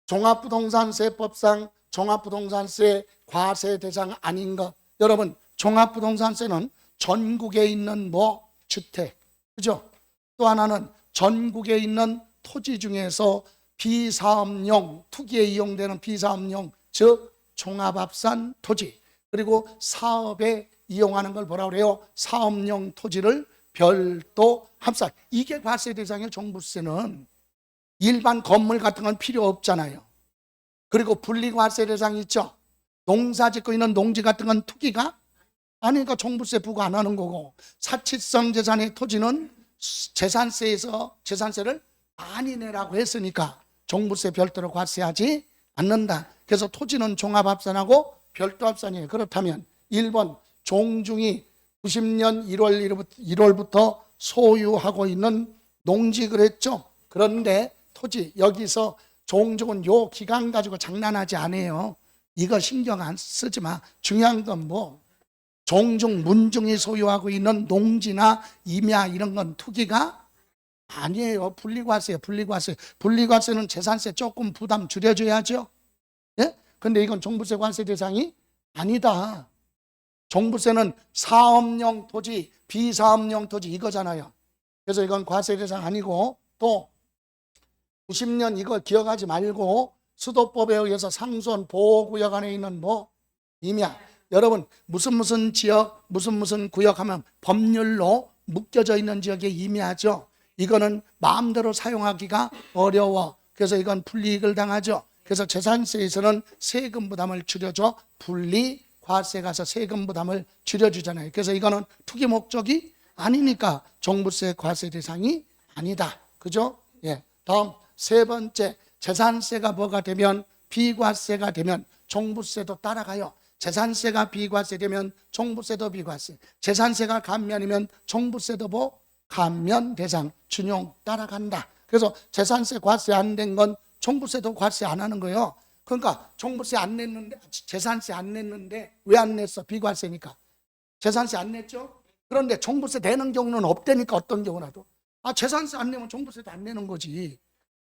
A: 종합부동산세법상 종합부동산세 과세 대상 아닌 것. 여러분, 종합부동산세는 전국에 있는 뭐 주택, 그죠? 또 하나는 전국에 있는 토지 중에서 비사업용, 투기에 이용되는 비사업용, 즉 종합합산 토지, 그리고 사업에 이용하는 걸 뭐라 그래요? 사업용 토지를 별도 합산. 이게 과세 대상이에요. 종부세는 일반 건물 같은 건 필요 없잖아요. 그리고 분리과세 대상이 있죠. 농사 짓고 있는 농지 같은 건 투기가 아니니까 종부세 부과 안 하는 거고, 사치성 재산의 토지는 재산세를 많이 내라고 했으니까 종부세 별도로 과세하지 않는다. 그래서 토지는 종합합산하고 별도합산이에요. 그렇다면 1번 종중이 90년 1월부터 소유하고 있는 농지 그랬죠. 그런데 토지 여기서 종중은 요 기간 가지고 장난하지 않아요. 이거 신경 안 쓰지 마. 중요한 건 뭐 종중 문중이 소유하고 있는 농지나 임야 이런 건 투기가 아니에요. 분리과세예요. 분리과세는 재산세 조금 부담 줄여줘야죠. 예? 근데 이건 종부세 과세 대상이 아니다. 종부세는 사업용 토지, 비사업용 토지 이거잖아요. 그래서 이건 과세 대상 아니고, 또 90년 이거 기억하지 말고 수도법에 의해서 상수원 보호구역 안에 있는 뭐 임야, 여러분 무슨 지역 무슨 구역 하면 법률로 묶여져 있는 지역에 임야죠. 이거는 마음대로 사용하기가 어려워. 그래서 이건 불이익을 당하죠. 그래서 재산세에서는 세금 부담을 줄여줘. 분리과세 가서 세금 부담을 줄여주잖아요. 그래서 이거는 투기 목적이 아니니까 종부세 과세 대상이 아니다. 그죠? 예. 다음 세 번째, 재산세가 뭐가 되면 비과세가 되면 종부세도 따라가요. 재산세가 비과세 되면 종부세도 비과세, 재산세가 감면이면 종부세도 뭐 감면 대상 준용 따라간다. 그래서 재산세 과세 안 된 건 종부세도 과세 안 하는 거예요. 그러니까 종부세 안 냈는데, 재산세 안 냈는데 왜 안 냈어? 비과세니까. 재산세 안 냈죠? 그런데 종부세 내는 경우는 없다니까. 어떤 경우라도 재산세 안 내면 종부세도 안 내는 거지.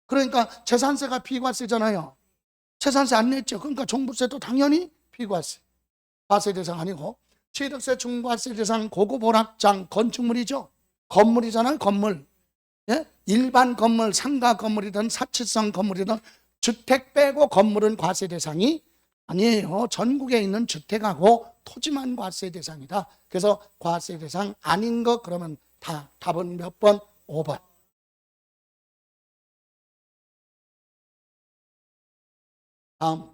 A: 그러니까 재산세가 비과세잖아요. 재산세 안 냈죠. 그러니까 종부세도 당연히 비과세, 과세 대상 아니고. 취득세 중과세 대상 고급 오락장 건축물이죠. 건물이잖아요. 건물. 예? 일반 건물, 상가 건물이든 사치성 건물이든 주택 빼고 건물은 과세 대상이 아니에요. 전국에 있는 주택하고 토지만 과세 대상이다. 그래서 과세 대상 아닌 거 그러면 다 답은 몇 번? 5번. 다음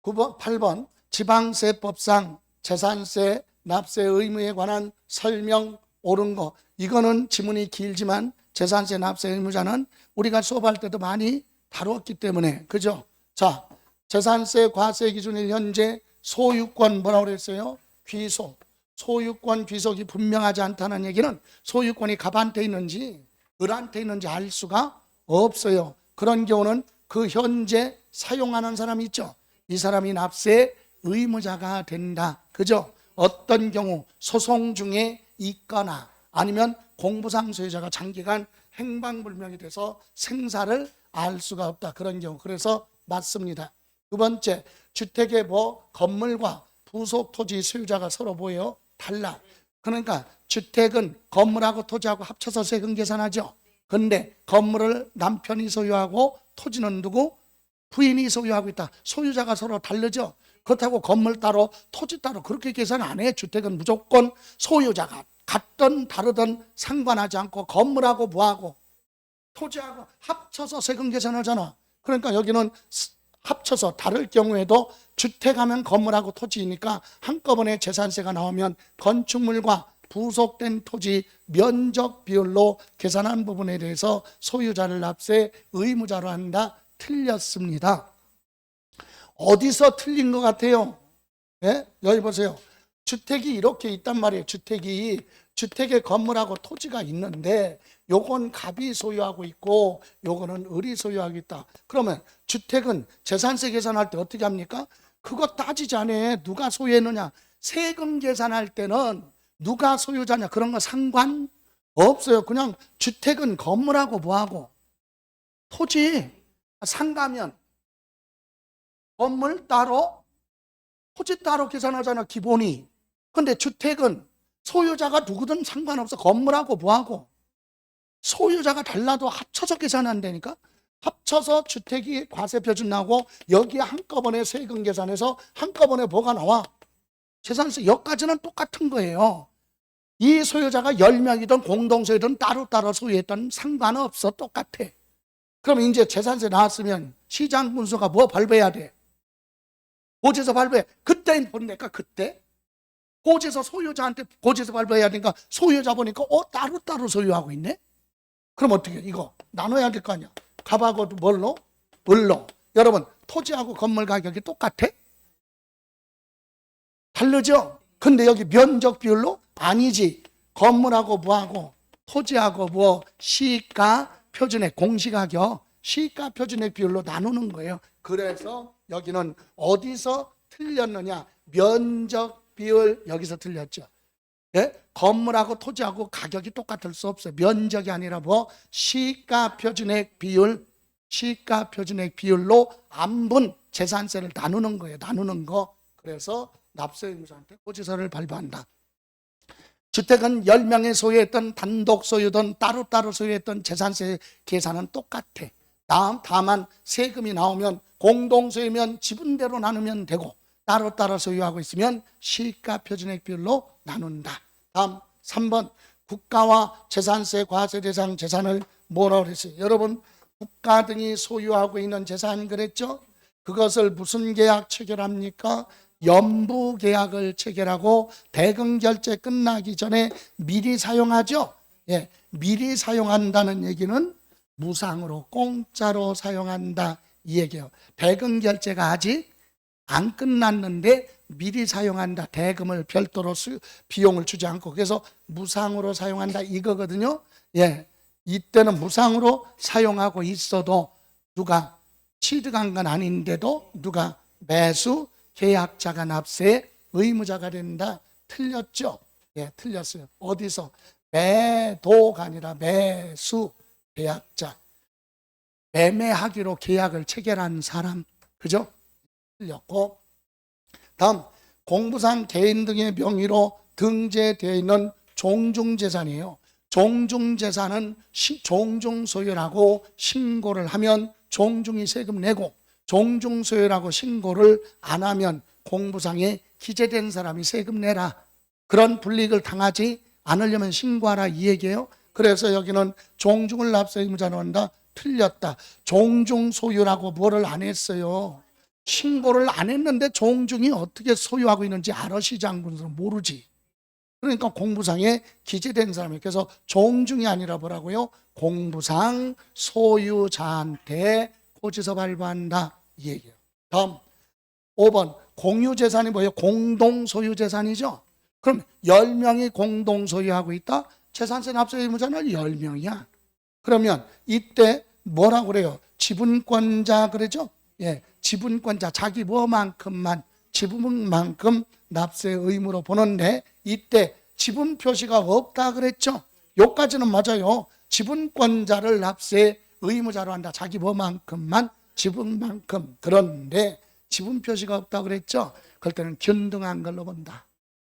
A: 9번, 8번 지방세법상 재산세 납세 의무에 관한 설명 옳은 거. 이거는 지문이 길지만 재산세 납세 의무자는 우리가 수업할 때도 많이 다뤘기 때문에, 그죠? 자, 재산세 과세 기준일 현재 소유권 뭐라고 그랬어요? 귀속. 소유권 귀속이 분명하지 않다는 얘기는 소유권이 갑한테 있는지 을한테 있는지 알 수가 없어요. 그런 경우는 그 현재 사용하는 사람이 있죠. 이 사람이 납세 의무자가 된다. 그죠? 어떤 경우 소송 중에 있거나 아니면 공부상 소유자가 장기간 행방불명이 돼서 생사를 알 수가 없다. 그런 경우. 그래서 맞습니다. 두 번째, 주택의 뭐 건물과 부속 토지 소유자가 서로 뭐예요? 달라. 그러니까 주택은 건물하고 토지하고 합쳐서 세금 계산하죠. 근데 건물을 남편이 소유하고 토지는 누구? 부인이 소유하고 있다. 소유자가 서로 다르죠. 그렇다고 건물 따로 토지 따로 그렇게 계산 안 해. 주택은 무조건 소유자가 같든 다르든 상관하지 않고 건물하고 뭐하고 토지하고 합쳐서 세금 계산하잖아. 그러니까 여기는 합쳐서 다를 경우에도 주택하면 건물하고 토지이니까 한꺼번에 재산세가 나오면 건축물과 부속된 토지 면적 비율로 계산한 부분에 대해서 소유자를 납세 의무자로 한다. 틀렸습니다. 어디서 틀린 것 같아요? 예? 여기 보세요. 주택이 이렇게 있단 말이에요. 주택에 건물하고 토지가 있는데 요건 갑이 소유하고 있고 요거는 을이 소유하고 있다. 그러면 주택은 재산세 계산할 때 어떻게 합니까? 그거 따지지 않아요. 누가 소유했느냐. 세금 계산할 때는 누가 소유자냐 그런 거 상관없어요. 그냥 주택은 건물하고 뭐하고 토지 상가면 건물 따로 토지 따로 계산하잖아 기본이. 근데 주택은 소유자가 누구든 상관없어. 건물하고 뭐하고 소유자가 달라도 합쳐서 계산한다니까. 합쳐서 주택이 과세표준 나고 여기에 한꺼번에 세금 계산해서 한꺼번에 뭐가 나와? 재산세. 여기까지는 똑같은 거예요. 이 소유자가 10명이든 공동소유든 따로따로 소유했던 상관없어. 똑같아. 그럼 이제 재산세 나왔으면 시장군수가 뭐 발부해야 돼? 고지서 발부해. 그때 보니까 그때 고지서 소유자한테 고지서 발부해야 되니까 소유자 보니까 따로따로 소유하고 있네. 그럼 어떻게 이거 나눠야 될 거 아니야. 갑하고 뭘로? 을로. 여러분 토지하고 건물 가격이 똑같아? 다르죠? 근데 여기 면적 비율로? 아니지. 건물하고 뭐하고 토지하고 뭐 시가 표준액 공시가격 시가 표준액 비율로 나누는 거예요. 그래서 여기는 어디서 틀렸느냐. 면적 비율 여기서 틀렸죠. 예? 건물하고 토지하고 가격이 똑같을 수 없어요. 면적이 아니라 뭐 시가 표준액 비율 시가 표준액 비율로 안분 재산세를 나누는 거예요. 나누는 거. 그래서 납세의무자한테 고지서를 발부한다. 주택은 10명이 소유했던 단독 소유든 따로따로 소유했던 재산세 계산은 똑같아. 다만 세금이 나오면 공동소유면 지분대로 나누면 되고 따로따로 소유하고 있으면 시가 표준액 비율로 나눈다. 다음 3번 국가와 재산세 과세 대상 재산을 뭐라고 그랬어요? 여러분 국가 등이 소유하고 있는 재산 그랬죠? 그것을 무슨 계약 체결합니까? 연부 계약을 체결하고 대금 결제 끝나기 전에 미리 사용하죠. 예, 미리 사용한다는 얘기는 무상으로 공짜로 사용한다 이 얘기예요. 대금 결제가 아직 안 끝났는데 미리 사용한다. 대금을 별도로 비용을 주지 않고 그래서 무상으로 사용한다 이거거든요. 예, 이때는 무상으로 사용하고 있어도 누가 취득한 건 아닌데도 누가 매수 계약자가 납세 의무자가 된다. 틀렸죠? 예, 틀렸어요. 어디서? 매도가 아니라 매수 계약자. 매매하기로 계약을 체결한 사람. 그죠? 틀렸고. 다음 공부상 개인 등의 명의로 등재되어 있는 종중재산이에요. 종중재산은 종중소유라고 신고를 하면 종중이 세금 내고 종중소유라고 신고를 안 하면 공부상에 기재된 사람이 세금 내라. 그런 불이익을 당하지 않으려면 신고하라 이 얘기예요. 그래서 여기는 종중을 납세 의무자로 한다. 틀렸다. 종중소유라고 뭐를 안 했어요. 신고를 안 했는데 종중이 어떻게 소유하고 있는지 알아 시장군수는 모르지. 그러니까 공부상에 기재된 사람이 그래서 종중이 아니라 뭐라고요? 공부상 소유자한테 고지서 발부한다 이 얘기예요. 다음 5번 공유재산이 뭐예요? 공동소유재산이죠. 그럼 10명이 공동소유하고 있다? 재산세 납세 의무자는 10명이야. 그러면 이때 뭐라고 그래요? 지분권자 그러죠? 예, 지분권자 자기 뭐만큼만 지분만큼 납세 의무로 보는데 이때 지분 표시가 없다 그랬죠? 여기까지는 맞아요. 지분권자를 납세 의무자로 한다. 자기 뭐만큼만 지분만큼. 그런데 지분 표시가 없다 그랬죠? 그럴 때는 균등한 걸로 본다.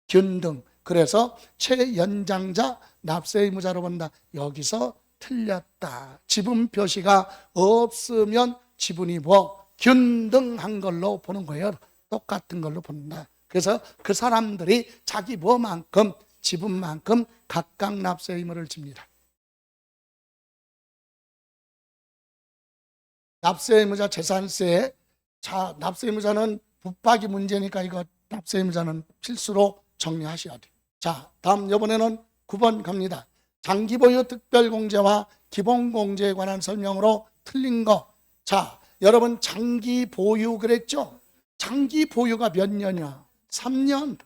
A: 균등. 그래서 최연장자 납세 의무자로 본다. 여기서 틀렸다. 지분 표시가 없으면 지분이 뭐 균등한 걸로 보는 거예요. 똑같은 걸로 본다. 그래서 그 사람들이 자기 뭐만큼 지분만큼 각각 납세 의무를 집니다. 납세 의무자 재산세. 자, 납세 의무자는 붙박이 문제니까 이거 납세 의무자는 필수로 정리하셔야 돼요. 자, 다음 이번에는 9번 갑니다. 장기보유 특별공제와 기본공제에 관한 설명으로 틀린 거. 자, 여러분 장기 보유 그랬죠? 장기 보유가 몇 년이야? 3년.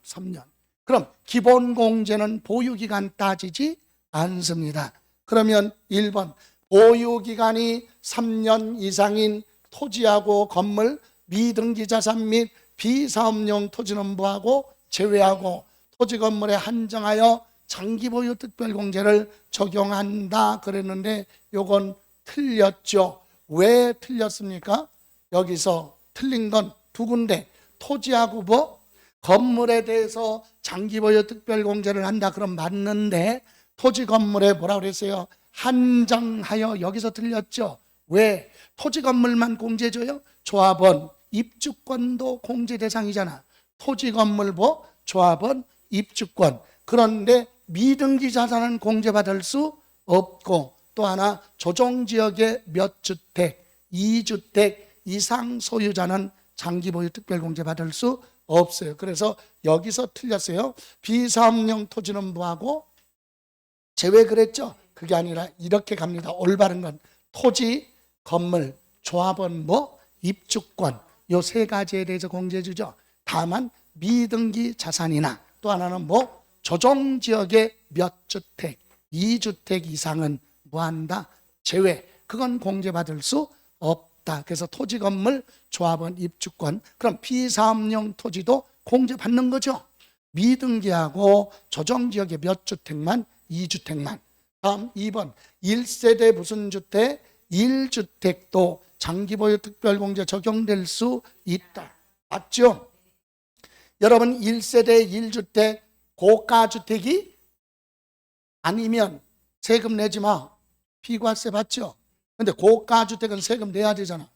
A: 그럼 기본 공제는 보유 기간 따지지 않습니다. 그러면 1번 보유 기간이 3년 이상인 토지하고 건물, 미등기 자산 및 비사업용 토지는 뭐하고 제외하고 토지 건물에 한정하여 장기 보유 특별공제를 적용한다 그랬는데 요건 틀렸죠. 왜 틀렸습니까? 여기서 틀린 건 두 군데. 토지하고 뭐 건물에 대해서 장기 보유 특별공제를 한다 그럼 맞는데 토지 건물에 뭐라 그랬어요? 한정하여. 여기서 틀렸죠. 왜? 토지 건물만 공제줘요? 조합원 입주권도 공제 대상이잖아. 토지 건물 뭐? 조합원 입주권. 그런데 미등기 자산은 공제받을 수 없고, 또 하나 조정지역의 몇 주택, 2주택 이상 소유자는 장기 보유 특별공제 받을 수 없어요. 그래서 여기서 틀렸어요. 비사업용 토지는 뭐하고 제외 그랬죠? 그게 아니라 이렇게 갑니다. 올바른 건 토지, 건물, 조합원 뭐 입주권 요 세 가지에 대해서 공제해 주죠. 다만 미등기 자산이나 또 하나는 뭐 조정지역의 몇 주택, 2주택 이상은 뭐한다? 제외. 그건 공제받을 수 없다. 그래서 토지, 건물, 조합원, 입주권. 그럼 비사업용 토지도 공제받는 거죠. 미등기하고 조정지역의 몇 주택만, 2주택만. 다음 2번 1세대 무슨 주택? 1주택도 장기보유 특별공제 적용될 수 있다. 맞죠? 여러분 1세대 1주택 고가주택이 아니면 세금 내지 마. 비과세 받죠? 근데 고가주택은 세금 내야 되잖아.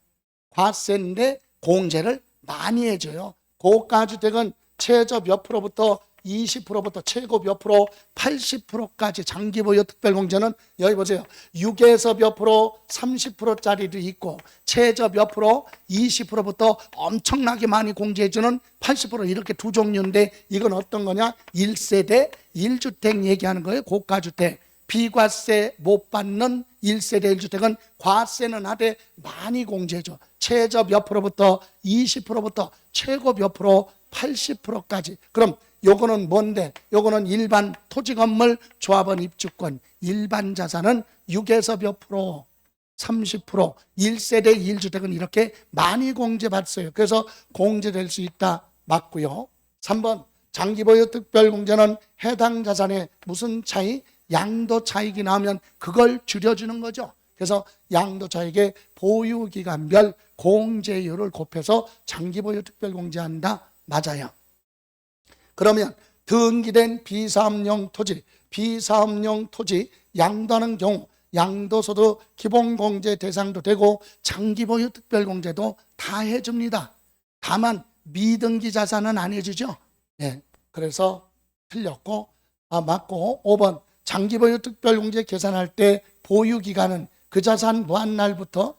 A: 과세인데 공제를 많이 해줘요. 고가주택은 최저 몇 프로부터 20%부터 최고 몇 프로 80%까지 장기보유 특별공제는 여기 보세요. 6에서 몇 프로 30%짜리도 있고 최저 몇 프로 20%부터 엄청나게 많이 공제해주는 80% 이렇게 두 종류인데 이건 어떤 거냐? 1세대 1주택 얘기하는 거예요. 고가주택. 비과세 못 받는 1세대 1주택은 과세는 하되 많이 공제해줘. 최저 몇 프로부터 20%부터 최고 몇 프로 80%까지. 그럼 요거는 뭔데? 요거는 일반 토지 건물 조합원 입주권. 일반 자산은 6에서 몇 프로 30%. 1세대 1주택은 이렇게 많이 공제받았어요. 그래서 공제될 수 있다. 맞고요. 3번 장기보유 특별공제는 해당 자산의 무슨 차이? 양도 차익이 나오면 그걸 줄여주는 거죠. 그래서 양도 차익의 보유기간별 공제율을 곱해서 장기보유 특별공제한다. 맞아요. 그러면 등기된 비사업용 토지, 양도하는 경우 양도소득 기본공제 대상도 되고 장기보유 특별공제도 다 해줍니다. 다만 미등기 자산은 안 해주죠. 네, 그래서 틀렸고 맞고 5번 장기보유 특별공제 계산할 때 보유기간은 그 자산 뭐한 날부터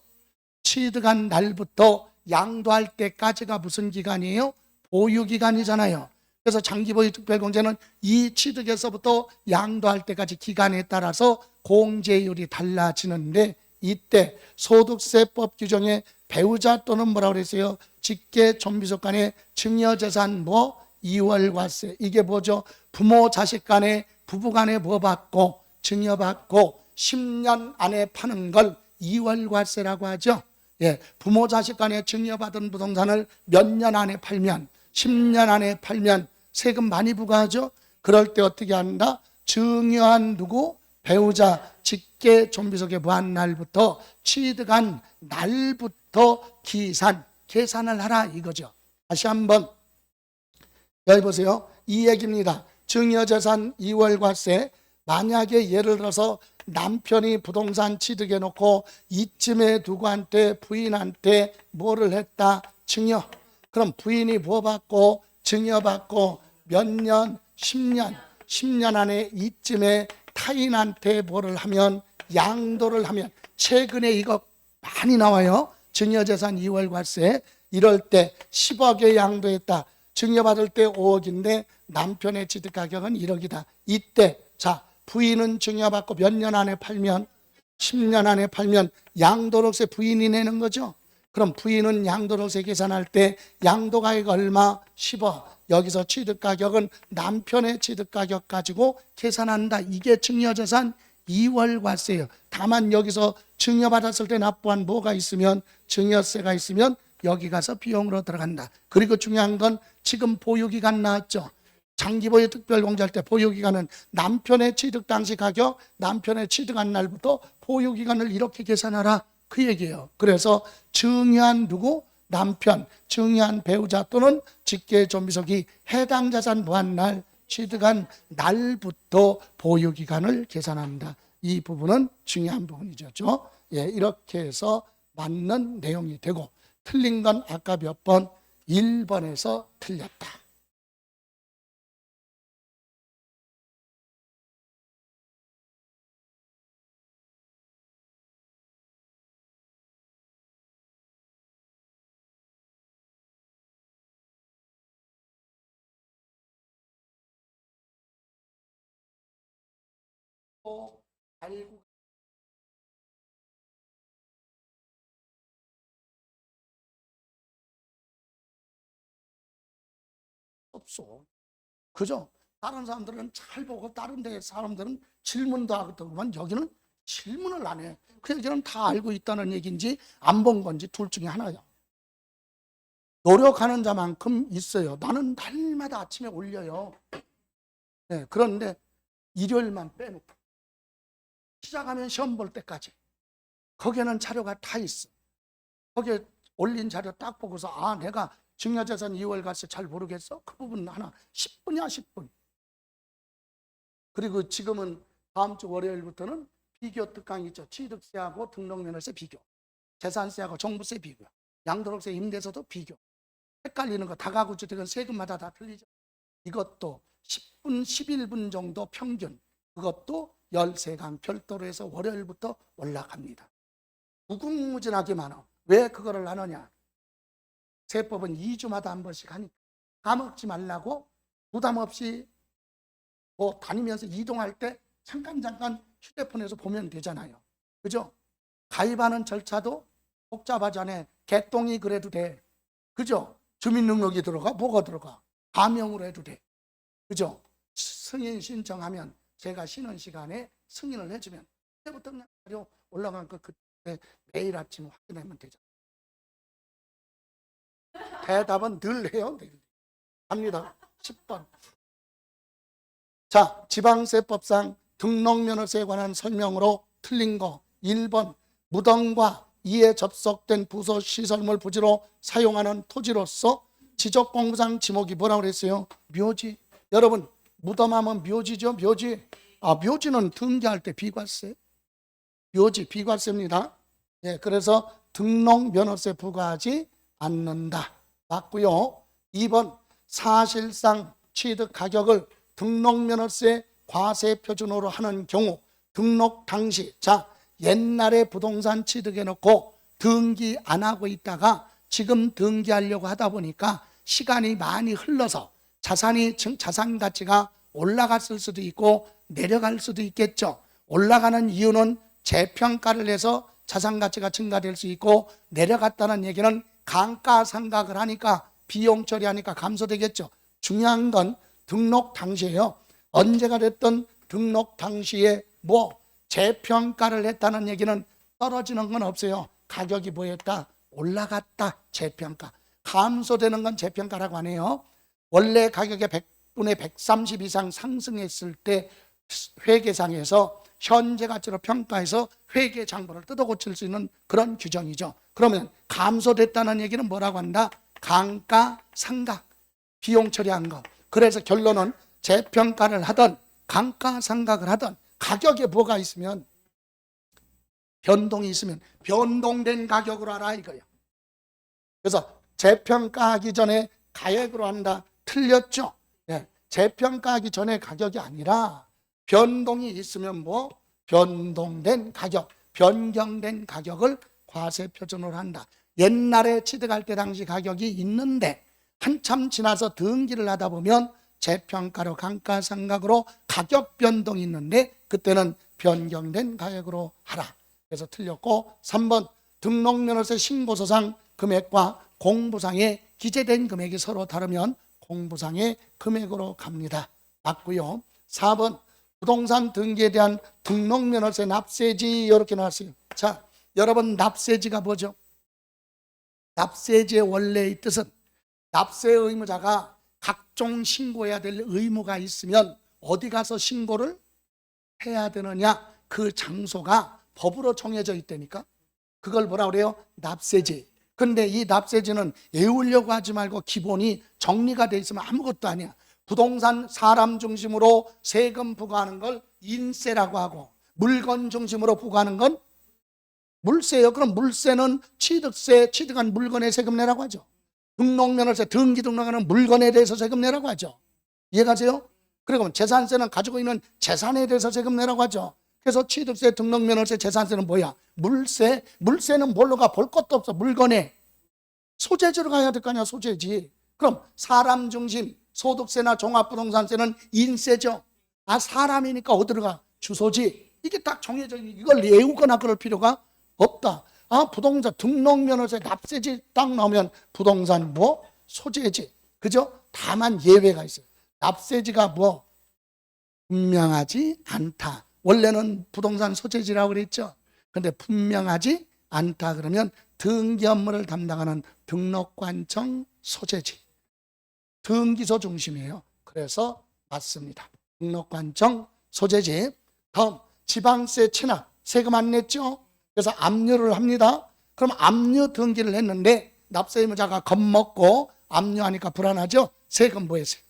A: 취득한 날부터 양도할 때까지가 무슨 기간이에요? 보유기간이잖아요. 그래서 장기보유 특별공제는 이 취득에서부터 양도할 때까지 기간에 따라서 공제율이 달라지는데 이때 소득세법 규정에 배우자 또는 뭐라고 그랬어요? 직계 존비속 간의 증여재산 뭐 이월과세. 이게 뭐죠? 부모 자식 간에 부부 간에 뭐 받고 증여받고 10년 안에 파는 걸 이월과세라고 하죠. 예, 부모 자식 간에 증여받은 부동산을 몇 년 안에 팔면 10년 안에 팔면 세금 많이 부과하죠. 그럴 때 어떻게 한다? 증여한 누구? 배우자 직계 존비속에 뭐한 날부터 취득한 날부터 계산을 하라 이거죠. 다시 한번 여기 보세요. 이 얘기입니다. 증여재산 이월과세. 만약에 예를 들어서 남편이 부동산 취득해 놓고 이쯤에 누구한테 부인한테 뭐를 했다? 증여. 그럼 부인이 뭐 받고 증여받고 몇 년? 10년 안에 이쯤에 타인한테 뭐를 하면 양도를 하면 최근에 이거 많이 나와요. 증여재산 이월과세. 이럴 때 10억에 양도했다. 증여받을 때 5억인데 남편의 취득가격은 1억이다. 이때 자 부인은 증여받고 몇 년 안에 팔면 10년 안에 팔면 양도록세 부인이 내는 거죠. 그럼 부인은 양도로서 계산할 때 양도가액 얼마? 10억. 여기서 취득가격은 남편의 취득가격 가지고 계산한다. 이게 증여재산 2월과세예요. 다만 여기서 증여받았을 때 납부한 뭐가 있으면, 증여세가 있으면 여기 가서 비용으로 들어간다. 그리고 중요한 건 지금 보유기간 나왔죠. 장기보유 특별공제할 때 보유기간은 남편의 취득 당시 가격, 남편의 취득한 날부터 보유기간을 이렇게 계산하라, 그 얘기예요. 그래서 증여한 누구? 남편, 증여한 배우자 또는 직계존비속이 해당 자산 무한날 취득한 날부터 보유기간을 계산한다. 이 부분은 중요한 부분이죠. 예, 이렇게 해서 맞는 내용이 되고, 틀린 건 아까 몇 번? 1번에서 틀렸다. 또 알고 없어. 그죠? 다른 사람들은 잘 보고 다른 데 사람들은 질문도 하더구만, 여기는 질문을 안 해. 그 얘기는 다 알고 있다는 얘기인지 안 본 건지 둘 중에 하나야. 노력하는 자만큼 있어요. 나는 날마다 아침에 올려요. 네, 그런데 일요일만 빼놓고 시작하면 시험 볼 때까지 거기에는 자료가 다 있어. 거기에 올린 자료 딱 보고서 아, 내가 증여재산 2월과세 잘 모르겠어? 그 부분 하나 10분이야 10분. 그리고 지금은 다음 주 월요일부터는 비교 특강 있죠. 취득세하고 등록면허세 비교, 재산세하고 종부세 비교, 양도록세 임대서도 비교. 헷갈리는 거, 다가구주택은 세금마다 다 틀리죠. 이것도 10분, 11분 정도 평균, 그것도 13강 별도로 해서 월요일부터 올라갑니다. 무궁무진하게 많아. 왜 그거를 하느냐? 세법은 2주마다 한 번씩 하니까 까먹지 말라고 부담 없이 뭐 다니면서 이동할 때 잠깐 휴대폰에서 보면 되잖아요. 그죠? 가입하는 절차도 복잡하지 않아. 개똥이 그래도 돼. 그죠? 주민등록이 들어가, 뭐가 들어가? 가명으로 해도 돼. 그죠? 승인 신청하면 제가 쉬는 시간에 승인을 해주면 그때부터 그냥 자료 올라간 거 그때 매일 아침 확인하면 되죠. 대답은 늘 해요. 갑니다. 10번. 자, 지방세법상 등록면허세에 관한 설명으로 틀린 거 1번. 무덤과 이에 접속된 부속시설물 부지로 사용하는 토지로서 지적공부상 지목이 뭐라고 그랬어요? 묘지. 여러분, 무덤하면 묘지죠. 묘지. 아, 묘지는 등기할 때 비과세. 묘지 비과세입니다. 예, 그래서 등록면허세 부과하지 않는다. 맞고요. 2번. 사실상 취득 가격을 등록면허세 과세 표준으로 하는 경우 등록 당시, 자, 옛날에 부동산 취득해 놓고 등기 안 하고 있다가 지금 등기하려고 하다 보니까 시간이 많이 흘러서 자산 가치가 올라갔을 수도 있고 내려갈 수도 있겠죠. 올라가는 이유는 재평가를 해서 자산 가치가 증가될 수 있고, 내려갔다는 얘기는 감가상각을 하니까 비용 처리하니까 감소되겠죠. 중요한 건 등록 당시에요. 언제가 됐든 등록 당시에 뭐 재평가를 했다는 얘기는 떨어지는 건 없어요. 가격이 뭐였다? 올라갔다. 재평가. 감소되는 건 재평가라고 하네요. 원래 가격의 100분의 130 이상 상승했을 때 회계상에서 현재 가치로 평가해서 회계 장부를 뜯어 고칠 수 있는 그런 규정이죠. 그러면 감소됐다는 얘기는 뭐라고 한다? 감가상각. 비용 처리한 거. 그래서 결론은 재평가를 하든 감가상각을 하든 가격에 뭐가 있으면, 변동이 있으면 변동된 가격으로 하라 이거예요. 그래서 재평가하기 전에 가액으로 한다. 틀렸죠? 네. 재평가하기 전에 가격이 아니라 변동이 있으면 뭐 변동된 가격, 변경된 가격을 과세 표준으로 한다. 옛날에 취득할 때 당시 가격이 있는데 한참 지나서 등기를 하다 보면 재평가로 감가상각으로 가격 변동이 있는데 그때는 변경된 가격으로 하라. 그래서 틀렸고, 3번 등록면허세 신고서상 금액과 공부상에 기재된 금액이 서로 다르면 공부상의 금액으로 갑니다. 맞고요. 4번 부동산 등기에 대한 등록면허세 납세지 이렇게 나왔어요. 자, 여러분 납세지가 뭐죠? 납세지의 원래의 뜻은 납세 의무자가 각종 신고해야 될 의무가 있으면 어디 가서 신고를 해야 되느냐, 그 장소가 법으로 정해져 있다니까. 그걸 뭐라 그래요? 납세지. 근데 이 납세지는 외우려고 하지 말고 기본이 정리가 돼 있으면 아무것도 아니야. 부동산 사람 중심으로 세금 부과하는 걸 인세라고 하고, 물건 중심으로 부과하는 건 물세예요. 그럼 물세는 취득세, 취득한 물건에 세금 내라고 하죠. 등록면허세, 등기 등록하는 물건에 대해서 세금 내라고 하죠. 이해가세요? 그리고 재산세는 가지고 있는 재산에 대해서 세금 내라고 하죠. 그래서 취득세, 등록면허세, 재산세는 뭐야? 물세. 물세는 뭘로 가? 볼 것도 없어. 물건에. 소재지로 가야 될 거 아니야, 소재지. 그럼 사람 중심, 소득세나 종합부동산세는 인세죠. 아, 사람이니까 어디로 가? 주소지. 이게 딱 정해져 있는, 이걸 외우거나 그럴 필요가 없다. 아, 부동산, 등록면허세, 납세지 딱 나오면 부동산 뭐? 소재지. 그죠? 다만 예외가 있어요. 납세지가 뭐? 분명하지 않다. 원래는 부동산 소재지라고 그랬죠. 근데 분명하지 않다 그러면 등기 업무를 담당하는 등록관청 소재지. 등기소 중심이에요. 그래서 맞습니다. 등록관청 소재지. 다음 지방세 체납 세금 안 냈죠. 그래서 압류를 합니다. 그럼 압류 등기를 했는데 납세 의무자가 겁먹고 압류하니까 불안하죠. 세금 뭐 했어요?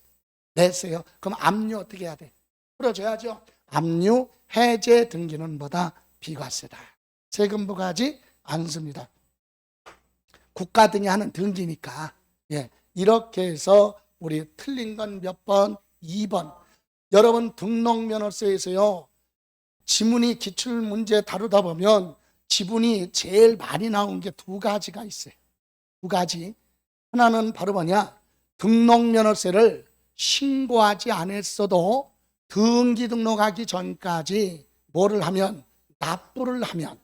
A: 냈어요. 그럼 압류 어떻게 해야 돼? 풀어줘야죠. 압류 해제 등기는 뭐다? 비과세다. 세금 부과하지 않습니다. 국가 등이 하는 등기니까. 예, 이렇게 해서 우리 틀린 건 몇 번? 2번. 여러분 등록면허세에서요, 지문이 기출문제 다루다 보면 지문이 제일 많이 나온 게 두 가지가 있어요. 두 가지. 하나는 바로 뭐냐? 등록면허세를 신고하지 않았어도 등기 등록하기 전까지 뭐를 하면? 납부를 하면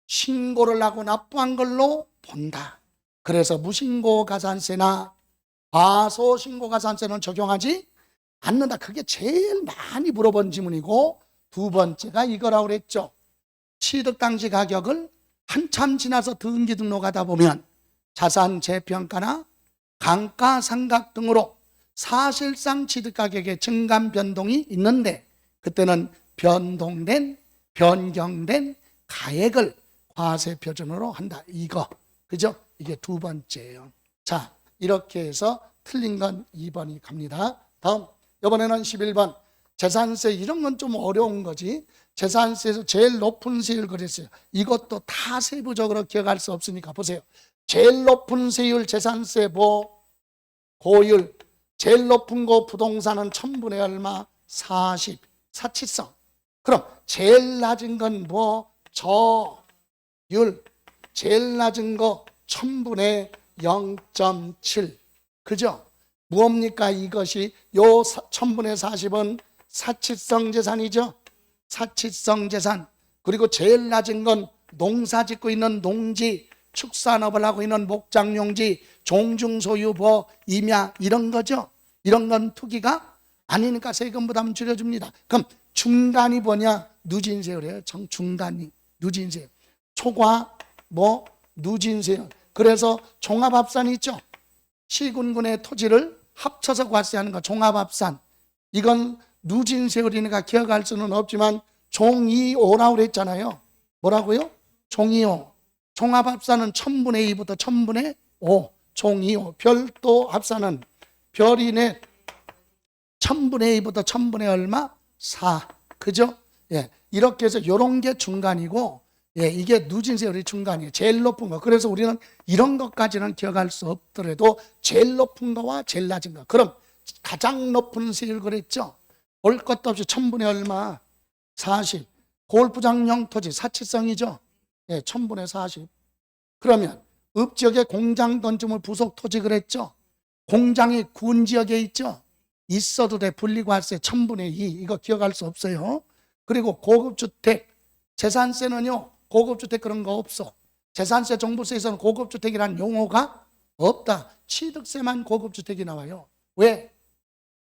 A: 신고를 하고 납부한 걸로 본다. 그래서 무신고 가산세나 과소신고 가산세는 적용하지 않는다. 그게 제일 많이 물어본 지문이고, 두 번째가 이거라고 그랬죠. 취득 당시 가격을 한참 지나서 등기 등록하다 보면 자산 재평가나 감가상각 등으로 사실상 취득 가격의 증감 변동이 있는데 그때는 변경된 가액을 과세 표준으로 한다. 이거. 그죠? 이게 두 번째예요. 자, 이렇게 해서 틀린 건 2번이 갑니다. 다음, 이번에는 11번. 재산세, 이런 건 좀 어려운 거지. 재산세에서 제일 높은 세율 그랬어요. 이것도 다 세부적으로 기억할 수 없으니까 보세요. 제일 높은 세율 재산세 뭐? 고율. 제일 높은 거 부동산은 1000분의 얼마? 40. 사치성. 그럼 제일 낮은 건 뭐? 저율. 제일 낮은 거 1000분의 0.7. 그죠? 무엇입니까? 이것이 요 1000분의 40은 사치성 재산이죠. 사치성 재산. 그리고 제일 낮은 건 농사 짓고 있는 농지, 축산업을 하고 있는 목장용지, 종중소유보, 임야 이런 거죠. 이런 건 투기가 아니니까 세금 부담 줄여줍니다. 그럼 중간이 뭐냐? 누진세율이에요. 중간이 누진세율. 초과 뭐 누진세율. 그래서 종합합산이 있죠. 시군군의 토지를 합쳐서 과세하는 거 종합합산. 이건 누진세율이니까 기억할 수는 없지만 종2호라고 그랬잖아요. 뭐라고요? 종2호. 종합합산은 1000분의 2부터 1000분의 5. 종2호. 별도 합산은 별이 넷 1000분의 2부터 1000분의 얼마? 4. 그죠? 예. 이렇게 해서 요런 게 중간이고, 예, 이게 누진세율이 중간이에요. 제일 높은 거. 그래서 우리는 이런 것까지는 기억할 수 없더라도 제일 높은 거와 제일 낮은 거. 그럼 가장 높은 세율 그랬죠? 올 것도 없이 1000분의 얼마? 40. 골프장용 토지 사치성이죠? 예, 1000분의 40. 그러면 읍지역에 공장 건축물 부속 토지 그랬죠? 공장이 군지역에 있죠? 있어도 돼. 분리과세 1000분의 2. 이거 기억할 수 없어요. 그리고 고급주택 재산세는요, 고급주택 그런 거 없어. 재산세, 종부세에서는 고급주택이라는 용어가 없다. 취득세만 고급주택이 나와요. 왜?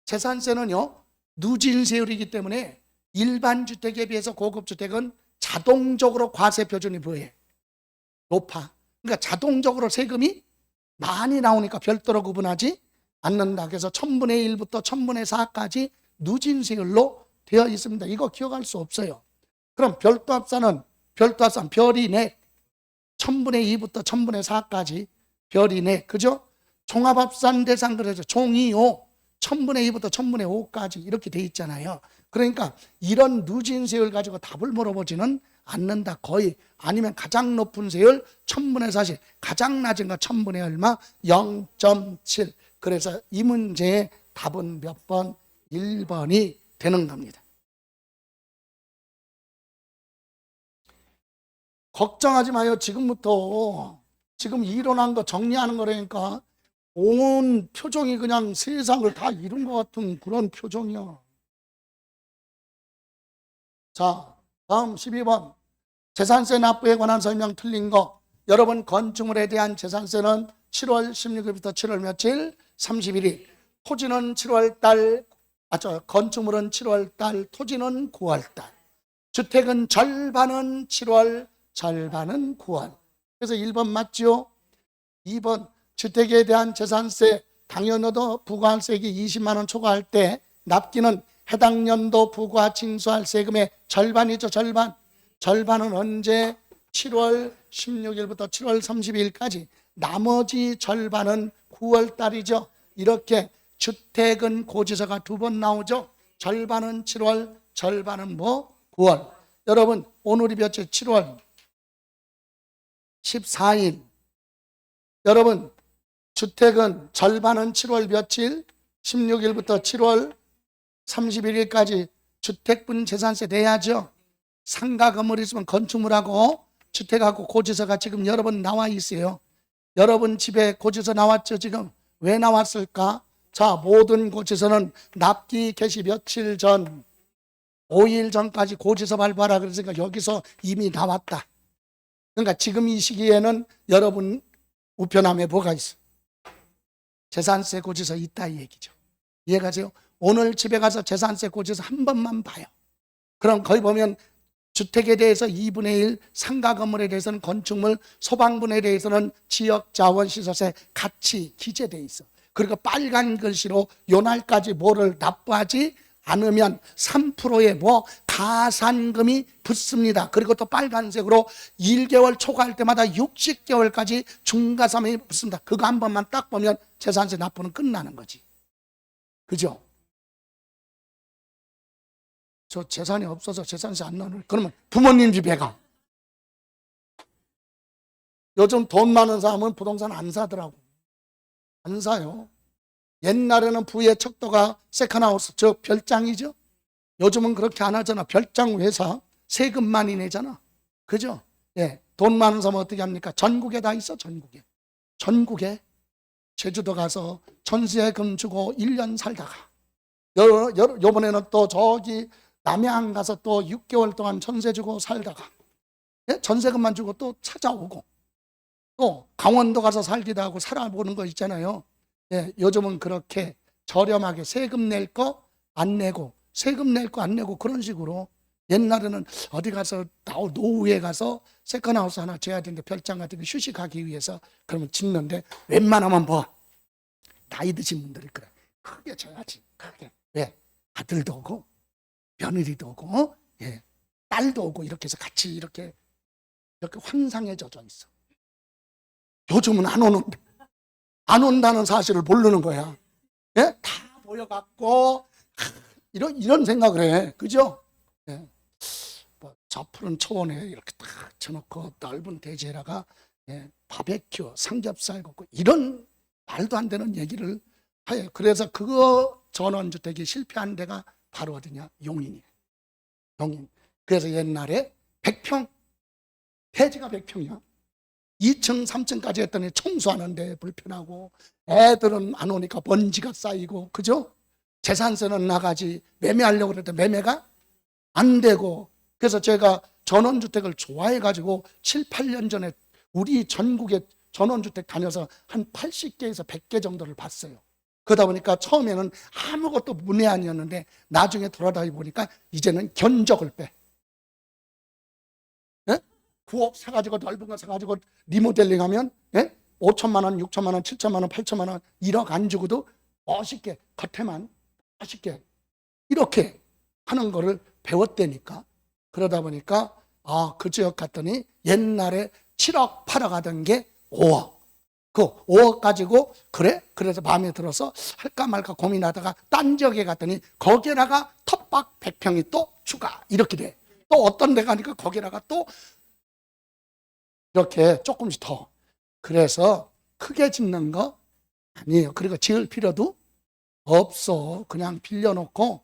A: 재산세는요, 누진세율이기 때문에 일반 주택에 비해서 고급주택은 자동적으로 과세 표준이 뭐예요? 높아. 그러니까 자동적으로 세금이 많이 나오니까 별도로 구분하지 않는다. 그래서 1000분의 1부터 1000분의 4까지 누진세율로 되어 있습니다. 이거 기억할 수 없어요. 그럼 별도합산은 별이 넷, 1000분의 2부터 1000분의 4까지 별이 넷, 그죠? 종합합산 대상 그래서 종이 5, 1000분의 2부터 1000분의 5까지 이렇게 돼 있잖아요. 그러니까 이런 누진세율 가지고 답을 물어보지는 않는다. 거의. 아니면 가장 높은 세율 1000분의 40, 가장 낮은 거 1000분의 얼마? 0.7. 그래서 이 문제의 답은 몇 번? 1번이 되는 겁니다. 걱정하지 마요. 지금부터 지금 이론한 거 정리하는 거라니까 온 표정이 그냥 세상을 다 잃은 것 같은 그런 표정이야. 자, 다음 12번. 재산세 납부에 관한 설명 틀린 거. 여러분, 건축물에 대한 재산세는 7월 16일부터 7월 며칠? 31일. 토지는 7월 달, 건축물은 7월 달, 토지는 9월 달. 주택은 절반은 7월, 절반은 9월. 그래서 1번 맞죠? 2번. 주택에 대한 재산세 당연어도 부과세액이 20만 원 초과할 때 납기는 해당 연도 부과 징수할 세금의 절반이죠. 절반은 언제? 7월 16일부터 7월 30일까지. 나머지 절반은 9월 달이죠. 이렇게 주택은 고지서가 2번 나오죠. 절반은 7월, 절반은 9월. 여러분, 오늘이 며칠? 7월 14일. 여러분, 주택은 절반은 7월 며칠? 16일부터 7월 31일까지 주택분 재산세 내야죠. 상가 건물 있으면 건축물하고 주택하고 고지서가 지금 여러 번 나와 있어요. 여러분 집에 고지서 나왔죠? 지금 왜 나왔을까? 자, 모든 고지서는 납기 개시 며칠 전, 5일 전까지 고지서 발부하라 그랬으니까 여기서 이미 나왔다. 그러니까 지금 이 시기에는 여러분 우편함에 뭐가 있어? 재산세 고지서 있다 이 얘기죠. 이해가세요? 오늘 집에 가서 재산세 고지서 한 번만 봐요. 그럼 거기 보면 주택에 대해서 2분의 1, 상가 건물에 대해서는 건축물, 소방분에 대해서는 지역자원시설세 같이 기재되어 있어. 그리고 빨간 글씨로 요 날까지 뭐를 납부하지 않으면 3%의 가산금이 붙습니다. 그리고 또 빨간색으로 1개월 초과할 때마다 60개월까지 중과산금이 붙습니다. 그거 한 번만 딱 보면 재산세 납부는 끝나는 거지. 그죠? 저 재산이 없어서 재산세 안 나오는, 그러면 부모님 집에 가. 요즘 돈 많은 사람은 부동산 안 사더라고. 안 사요. 옛날에는 부의 척도가 세컨하우스, 저 별장이죠. 요즘은 그렇게 안 하잖아. 별장 회사 세금많이 내잖아. 그죠? 예, 돈 많은 사람은 어떻게 합니까? 전국에 다 있어. 전국에 제주도 가서 전세금 주고 1년 살다가 요번에는 또 저기 남해안 가서 또 6개월 동안 전세 주고 살다가, 예? 전세금만 주고 또 찾아오고, 또 강원도 가서 살기도 하고 살아보는 거 있잖아요. 예, 요즘은 그렇게 저렴하게 세금 낼 거 안 내고, 세금 낼 거 안 내고 그런 식으로. 옛날에는 어디 가서 노후에 가서 세컨하우스 하나 지어야 되는데 별장 같은 거 휴식하기 위해서 그러면 짓는데 웬만하면 나이 드신 분들이 그래. 크게 져야지. 크게. 왜? 아들도 오고 며느리도 오고, 예, 딸도 오고 이렇게 해서 같이 이렇게 환상에 젖어 있어. 요즘은 안 오는데. 안 온다는 사실을 모르는 거야. 예? 다 모여갖고 이런 생각을 해. 그죠? 예. 저 푸른 초원에 이렇게 딱 쳐놓고 넓은 대지에다가, 예, 바베큐, 삼겹살 굽고 이런 말도 안 되는 얘기를 해요. 그래서 그거 전원주택이 실패한 데가 바로 어디냐? 용인이에요. 용인. 그래서 옛날에 100평, 대지가 100평이야. 2층, 3층까지 했더니 청소하는데 불편하고, 애들은 안 오니까 먼지가 쌓이고, 그죠? 재산세는 나가지, 매매하려고 그랬더니 매매가 안 되고. 그래서 제가 전원주택을 좋아해가지고 7, 8년 전에 우리 전국에 전원주택 다녀서 한 80개에서 100개 정도를 봤어요. 그러다 보니까 처음에는 아무것도 문외한이었는데 나중에 돌아다니 보니까 이제는 견적을 빼. 예? 9억 사가지고 넓은 거 사가지고 리모델링 하면 5천만 원, 6천만 원, 7천만 원, 8천만 원 1억 안 주고도 멋있게 겉에만 멋있게 이렇게 하는 거를 배웠다니까. 그러다 보니까 그 지역 갔더니 옛날에 7억 팔아가던 게 5억. 그 5억 가지고 그래서 마음에 들어서 할까 말까 고민하다가 딴 지역에 갔더니 거기에다가 텃밭 100평이 또 추가 이렇게 돼. 또 어떤 데 가니까 거기에다가 또 이렇게 조금씩 더. 그래서 크게 짓는 거 아니에요. 그리고 지을 필요도 없어. 그냥 빌려놓고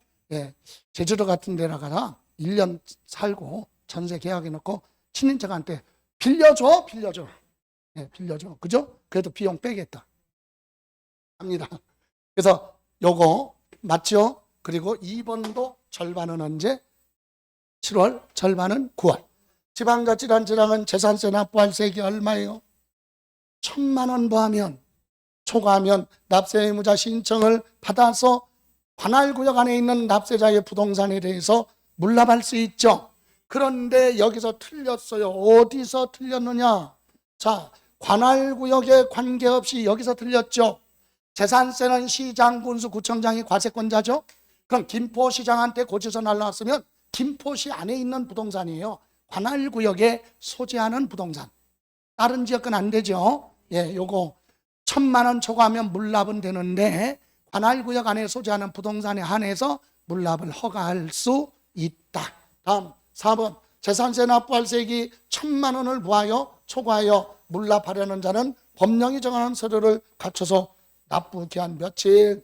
A: 제주도 같은 데다가 1년 살고 전세 계약해 놓고 친인척한테 빌려줘. 빌려줘. 그죠? 그래도 비용 빼겠다. 합니다. 그래서 요거 맞죠? 그리고 2번도 절반은 언제? 7월, 절반은 9월. 지방자치단체장은 재산세 납부할 세액이 얼마예요? 1,000만 원 부하면 초과하면 납세 의무자 신청을 받아서 관할구역 안에 있는 납세자의 부동산에 대해서 물납할 수 있죠. 그런데 여기서 틀렸어요. 어디서 틀렸느냐? 자, 관할구역에 관계없이 여기서 틀렸죠. 재산세는 시장, 군수, 구청장이 과세권자죠. 그럼 김포시장한테 고지서 날라왔으면 김포시 안에 있는 부동산이에요. 관할구역에 소재하는 부동산. 다른 지역은 안 되죠. 요거 1,000만 원 초과하면 물납은 되는데 관할구역 안에 소재하는 부동산에 한해서 물납을 허가할 수 있다. 다음 4번 재산세 납부할 세액이 1,000만 원을 부하여 초과하여 물납하려는 자는 법령이 정하는 서류를 갖춰서 납부 기한 며칠?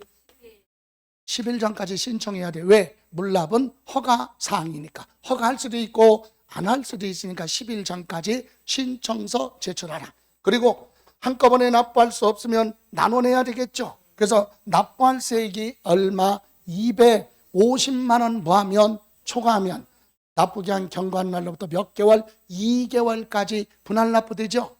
A: 10일 전까지 신청해야 돼. 왜? 물납은 허가 사항이니까. 허가할 수도 있고 안 할 수도 있으니까 10일 전까지 신청서 제출하라. 그리고 한꺼번에 납부할 수 없으면 나눠내야 되겠죠. 그래서 납부할 세액이 얼마? 250만 원 부하면 초과하면 납부기한 경과한 날로부터 몇 개월? 2개월까지 분할 납부되죠.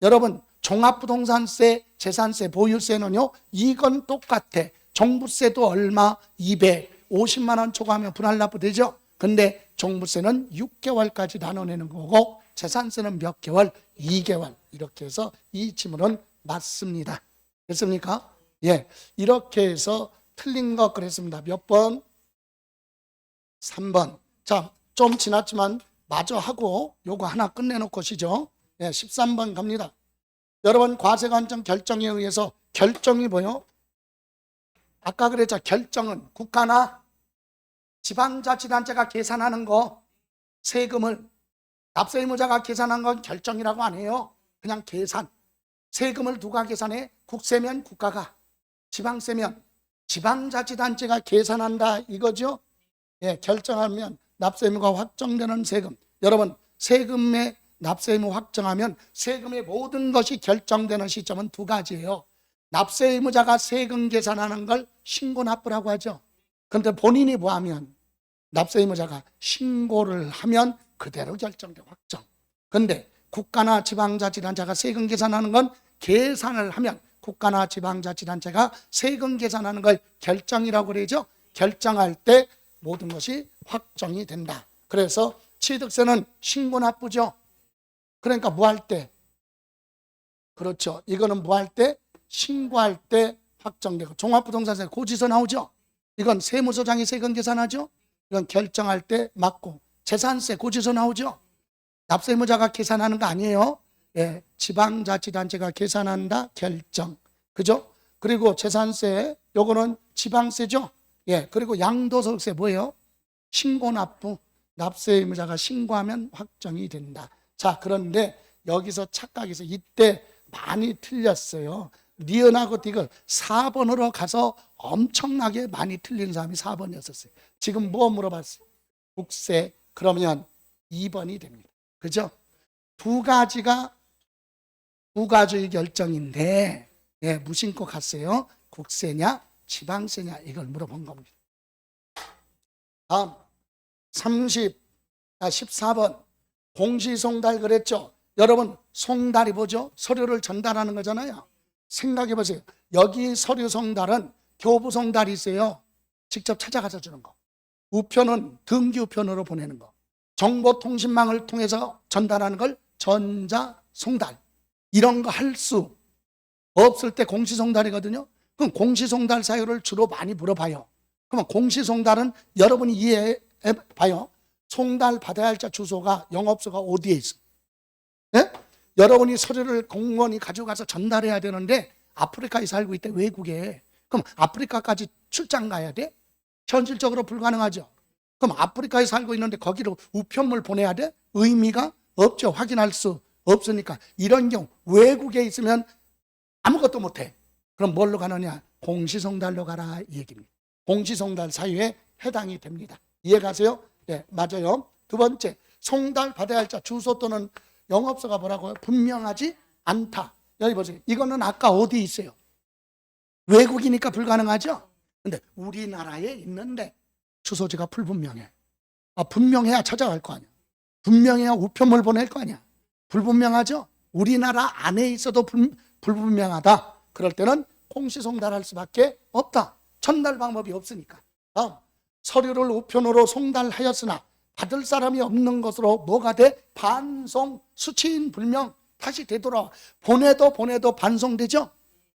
A: 여러분 종합부동산세, 재산세, 보유세는요 이건 똑같아. 종부세도 얼마? 250만 원 초과하면 분할 납부되죠. 근데 종부세는 6개월까지 나눠내는 거고 재산세는 몇 개월? 2개월. 이렇게 해서 이 지문은 맞습니다. 됐습니까? 이렇게 해서 틀린 거 그랬습니다. 몇 번? 3번. 자, 좀 지났지만 마저 하고 요거 하나 끝내놓고 시죠. 13번 갑니다. 여러분 과세관청 결정에 의해서 결정이 뭐요? 아까 그랬죠. 결정은 국가나 지방자치단체가 계산하는 거 세금을 납세 의무자가 계산한 건 결정이라고 안 해요. 그냥 계산. 세금을 누가 계산해? 국세면 국가가, 지방세면 지방자치단체가 계산한다 이거죠. 결정하면 납세 의무가 확정되는 세금. 여러분 세금의 납세 의무 확정하면 세금의 모든 것이 결정되는 시점은 두 가지예요. 납세 의무자가 세금 계산하는 걸 신고납부라고 하죠. 그런데 본인이 뭐하면 납세 의무자가 신고를 하면 그대로 결정돼 확정. 그런데 국가나 지방자치단체가 세금 계산하는 건 계산을 하면 국가나 지방자치단체가 세금 계산하는 걸 결정이라고 그러죠. 결정할 때 모든 것이 확정이 된다. 그래서 취득세는 신고납부죠. 그러니까 뭐 할 때? 그렇죠. 이거는 뭐 할 때? 신고할 때 확정되고 종합부동산세 고지서 나오죠. 이건 세무서장이 세금 계산하죠. 이건 결정할 때 맞고 재산세 고지서 나오죠. 납세의무자가 계산하는 거 아니에요. 지방자치단체가 계산한다 결정. 그죠? 그리고 재산세 요거는 지방세죠. 그리고 양도소득세 뭐예요? 신고납부. 납세의무자가 신고하면 확정이 된다. 자, 그런데 여기서 착각해서 이때 많이 틀렸어요. 니은하고 디귿 4번으로 가서 엄청나게 많이 틀린 사람이 4번이었어요. 지금 뭐 물어봤어요? 국세. 그러면 2번이 됩니다. 그죠? 두 가지의 결정인데 무심코 갔어요. 국세냐 지방세냐 이걸 물어본 겁니다. 다음 14번 공시송달 그랬죠. 여러분 송달이 뭐죠? 서류를 전달하는 거잖아요. 생각해 보세요. 여기 서류 송달은 교부 송달이 있어요. 직접 찾아가서 주는 거. 우편은 등기 우편으로 보내는 거. 정보통신망을 통해서 전달하는 걸 전자 송달. 이런 거 할 수 없을 때 공시송달이거든요. 그럼 공시송달 사유를 주로 많이 물어봐요. 그러면 공시송달은 여러분이 이해해 봐요. 송달 받아야 할 자 주소가 영업소가 어디에 있어? 예? 여러분이 서류를 공무원이 가져가서 전달해야 되는데 아프리카에 살고 있대, 외국에. 그럼 아프리카까지 출장 가야 돼? 현실적으로 불가능하죠. 그럼 아프리카에 살고 있는데 거기로 우편물 보내야 돼? 의미가 없죠. 확인할 수 없으니까. 이런 경우 외국에 있으면 아무것도 못해. 그럼 뭘로 가느냐? 공시송달로 가라, 이 얘기입니다. 공시송달 사유에 해당이 됩니다. 이해가세요? 네, 맞아요. 두 번째, 송달 받아야 할 자 주소 또는 영업소가 뭐라고요? 분명하지 않다. 여기 보세요. 이거는 아까 어디 있어요? 외국이니까 불가능하죠? 근데 우리나라에 있는데 주소지가 불분명해. 분명해야 찾아갈 거 아니야. 분명해야 우편물 보낼 거 아니야. 불분명하죠? 우리나라 안에 있어도 불분명하다. 그럴 때는 공시송달할 수밖에 없다. 전달 방법이 없으니까. 다음, 서류를 우편으로 송달하였으나 받을 사람이 없는 것으로 뭐가 돼? 반송, 수취인 불명. 다시 되돌아와. 보내도 반송되죠?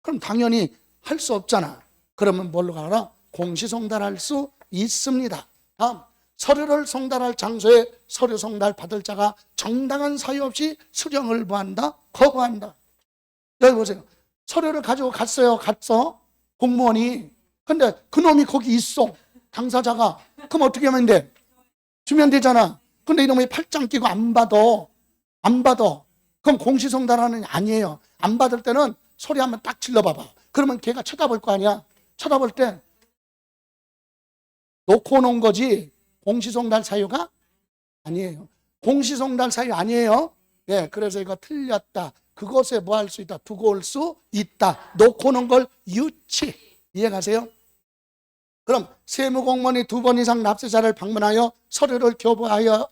A: 그럼 당연히 할 수 없잖아. 그러면 뭘로 가라? 공시송달할 수 있습니다. 다음, 서류를 송달할 장소에 서류 송달 받을 자가 정당한 사유 없이 수령을 뭐한다? 거부한다. 여기 보세요. 서류를 가지고 갔어. 공무원이. 근데 그놈이 거기 있어. 당사자가. 그럼 어떻게 하면 돼? 주면 되잖아. 근데 이놈이 팔짱 끼고 안 받아. 그럼 공시송달하는 아니에요. 안 받을 때는 소리 한번 딱 질러봐봐. 그러면 걔가 쳐다볼 거 아니야. 쳐다볼 때 놓고 놓은 거지 공시송달 사유가 아니에요. 공시송달 사유 아니에요. 예, 그래서 이거 틀렸다. 그것에 뭐 할 수 있다? 두고 올 수 있다. 놓고 놓은 걸 유치. 이해가세요? 그럼 세무공무원이 2번 이상 납세자를 방문하여 서류를 교부하려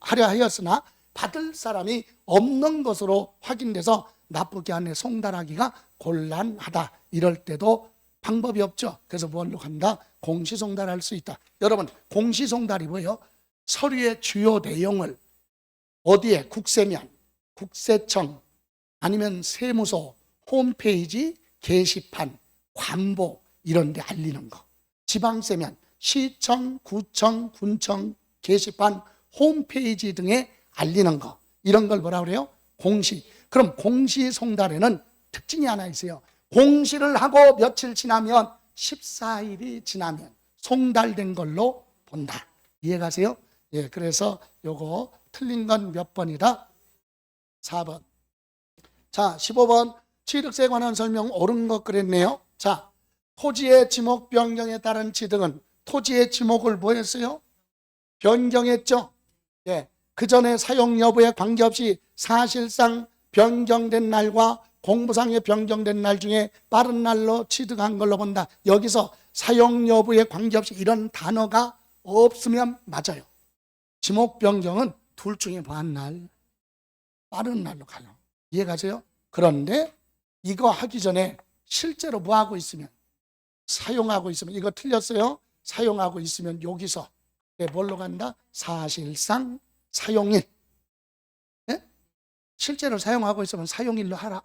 A: 하였으나 받을 사람이 없는 것으로 확인돼서 납부 기한에 송달하기가 곤란하다. 이럴 때도 방법이 없죠. 그래서 뭘로 간다? 공시송달할 수 있다. 여러분, 공시송달이 뭐예요? 서류의 주요 내용을 어디에? 국세면, 국세청, 아니면 세무서, 홈페이지, 게시판, 관보 이런 데 알리는 거. 지방세면 시청, 구청, 군청, 게시판, 홈페이지 등에 알리는 거. 이런 걸 뭐라 그래요? 공시. 그럼 공시송달에는 특징이 하나 있어요. 공시를 하고 며칠 지나면 14일이 지나면 송달된 걸로 본다. 이해가세요? 예, 그래서 요거 틀린 건 몇 번이다? 4번. 자, 15번. 취득세에 관한 설명 옳은 것 그랬네요. 자, 토지의 지목 변경에 따른 취득은 토지의 지목을 뭐 했어요? 변경했죠. 예, 그 전에 사용 여부에 관계없이 사실상 변경된 날과 공부상에 변경된 날 중에 빠른 날로 취득한 걸로 본다. 여기서 사용 여부에 관계없이 이런 단어가 없으면 맞아요. 지목 변경은 둘 중에 뭐 한 날? 빠른 날로 가요. 이해가세요? 그런데 이거 하기 전에 실제로 뭐 하고 있으면, 사용하고 있으면, 이거 틀렸어요? 사용하고 있으면 여기서 뭘로 간다? 사실상 사용일. 예? 실제로 사용하고 있으면 사용일로 하라.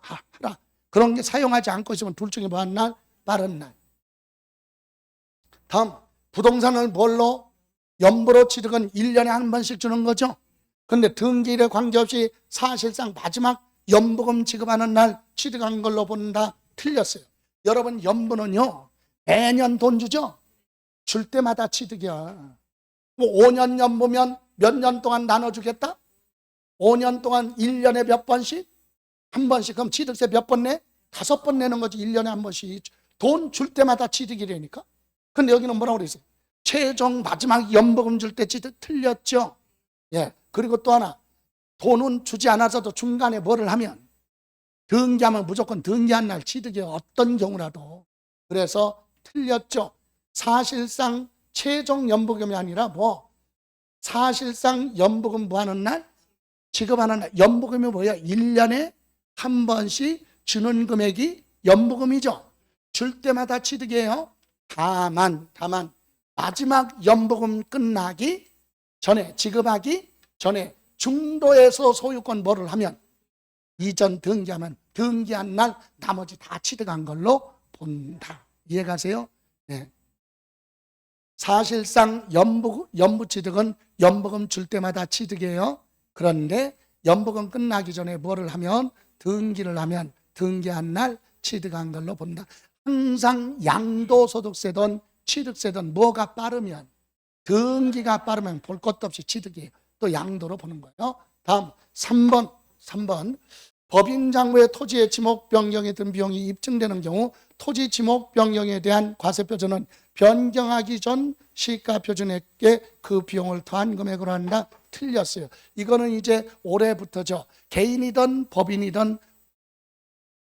A: 그런 게 사용하지 않고 있으면 둘 중에 뭐 한 날? 빠른 날. 다음, 부동산을 뭘로? 연부로 취득은 1년에 한 번씩 주는 거죠. 근데 등기일에 관계없이 사실상 마지막 연부금 지급하는 날 취득한 걸로 본다. 틀렸어요. 여러분, 연부는요 매년 돈 주죠. 줄 때마다 취득이야. 뭐 5년 연부면 몇 년 동안 나눠주겠다? 5년 동안 1년에 몇 번씩? 한 번씩. 그럼 취득세 몇 번 내? 5번 내는 거지. 1년에 한 번씩. 돈 줄 때마다 취득이라니까. 근데 여기는 뭐라고 그랬어요? 최종 마지막 연부금 줄 때 취득. 틀렸죠. 예. 그리고 또 하나, 돈은 주지 않아서도 중간에 뭐를 하면, 등기하면 무조건 등기한 날 취득이 어떤 경우라도. 그래서 틀렸죠. 사실상 최종 연부금이 아니라 뭐 사실상 연부금 뭐 하는 날? 지급하는 연보금이 뭐예요? 1년에 한 번씩 주는 금액이 연보금이죠. 줄 때마다 취득이에요. 다만 마지막 연보금 끝나기 전에, 지급하기 전에 중도에서 소유권 뭐를 하면, 이전 등기하면 등기한 날 나머지 다 취득한 걸로 본다. 이해가세요? 네. 사실상 연부취득은 연보금 줄 때마다 취득이에요. 그런데 연보금 끝나기 전에 뭐를 하면, 등기를 하면 등기한 날 취득한 걸로 본다. 항상 양도소득세든 취득세든 뭐가 빠르면, 등기가 빠르면 볼 것도 없이 취득이에요. 또 양도로 보는 거예요. 다음 3번 법인 장부의 토지의 지목 변경에 든 비용이 입증되는 경우 토지 지목 변경에 대한 과세표준은 변경하기 전 시가 표준액에 그 비용을 더한 금액으로 한다. 틀렸어요. 이거는 이제 올해부터죠. 개인이든 법인이든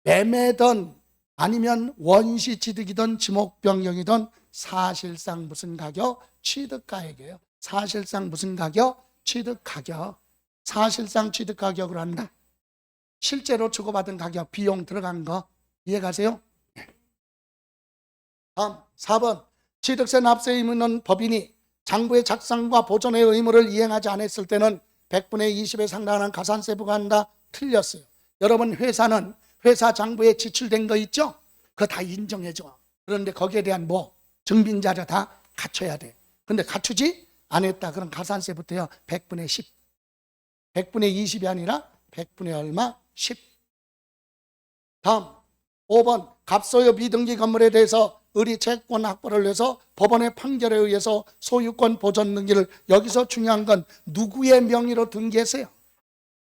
A: 매매든 아니면 원시 취득이든 지목 변경이든 사실상 무슨 가격? 취득가액이에요. 사실상 무슨 가격? 취득가격. 사실상 취득가격으로 한다. 실제로 주고받은 가격, 비용 들어간 거 이해가세요? 다음 4번 취득세 납세 의무는 법인이 장부의 작성과 보존의 의무를 이행하지 않았을 때는 100분의 20에 상당한 가산세 부과한다. 틀렸어요. 여러분 회사는 회사 장부에 지출된 거 있죠? 그거 다 인정해줘. 그런데 거기에 대한 증빙자료 다 갖춰야 돼. 근데 갖추지 않았다. 그럼 가산세부터요 100분의 10. 100분의 20이 아니라 100분의 얼마? 10. 다음 5번 갑소유 비등기 건물에 대해서 의리 채권 확보를 위해서 법원의 판결에 의해서 소유권 보존 등기를, 여기서 중요한 건 누구의 명의로 등기했어요?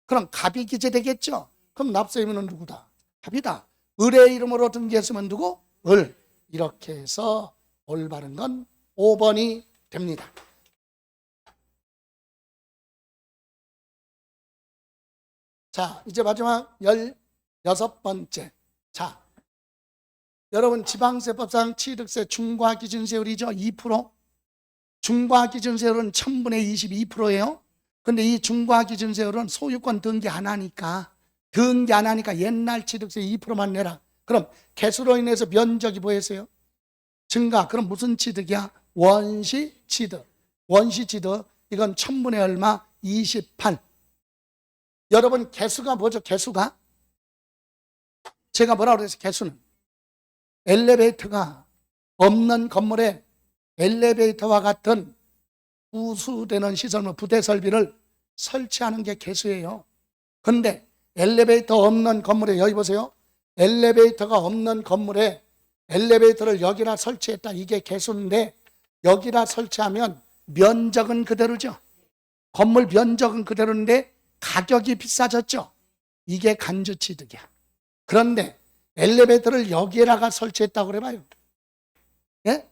A: 그럼 갑이 기재되겠죠? 그럼 납세 의무는 누구다? 갑이다. 을의 이름으로 등기했으면 누구? 을. 이렇게 해서 올바른 건 5번이 됩니다. 자, 이제 마지막 16번째. 자, 여러분 지방세법상 취득세 중과기준세율이죠. 2%. 중과기준세율은 1000분의 22%예요. 근데 이 중과기준세율은 소유권 등기 안 하니까 옛날 취득세 2%만 내라. 그럼 개수로 인해서 면적이 보였어요? 증가. 그럼 무슨 취득이야? 원시 취득. 원시 취득. 이건 1000분의 얼마? 28. 여러분 개수가 뭐죠? 개수가? 제가 뭐라고 그랬어요? 개수는 엘리베이터가 없는 건물에 엘리베이터와 같은 우수되는 시설물, 부대 설비를 설치하는 게 개수예요. 그런데 엘리베이터 없는 건물에, 여기 보세요. 엘리베이터가 없는 건물에 엘리베이터를 여기다 설치했다. 이게 개수인데 여기다 설치하면 면적은 그대로죠. 건물 면적은 그대로인데 가격이 비싸졌죠. 이게 간주취득이야. 그런데 엘리베이터를 여기에다가 설치했다고 그래봐요. 예?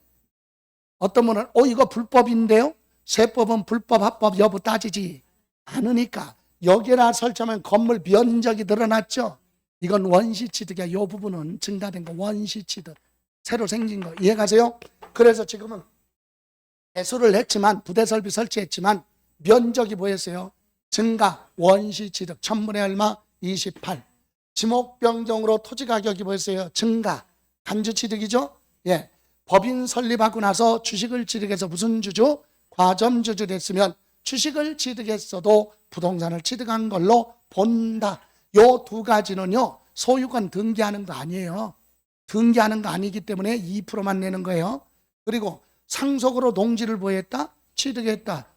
A: 어떤 분은 이거 불법인데요? 세법은 불법, 합법 여부 따지지 않으니까 여기에다 설치하면 건물 면적이 늘어났죠. 이건 원시취득이야. 이 부분은 증가된 거 원시취득. 새로 생긴 거 이해가세요? 그래서 지금은 개수를 했지만 부대설비 설치했지만 면적이 뭐였어요? 증가. 원시취득 1000분의 얼마? 28. 지목변경으로 토지가격이 뭐였어요? 증가. 간주취득이죠? 예. 법인 설립하고 나서 주식을 취득해서 무슨 주주? 과점주주 됐으면 주식을 취득했어도 부동산을 취득한 걸로 본다. 요 두 가지는요 소유권 등기하는 거 아니에요. 등기하는 거 아니기 때문에 2%만 내는 거예요. 그리고 상속으로 농지를 보였다? 취득했다.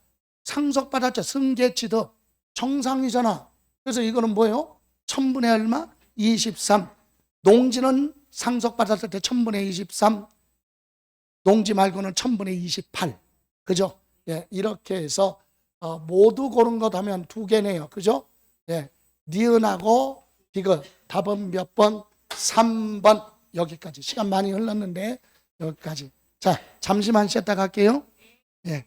A: 상속받았죠. 승계취득. 정상이잖아. 그래서 이거는 뭐예요? 1000분의 얼마? 23. 농지는 상속받았을 때 1000분의 23. 농지 말고는 1000분의 28. 그죠? 예, 이렇게 해서 모두 고른 것 하면 2개네요. 그죠? 예, 니은하고 디귿. 답은 몇 번? 3번. 여기까지. 시간 많이 흘렀는데 여기까지. 자, 잠시만 쉬었다 갈게요. 예.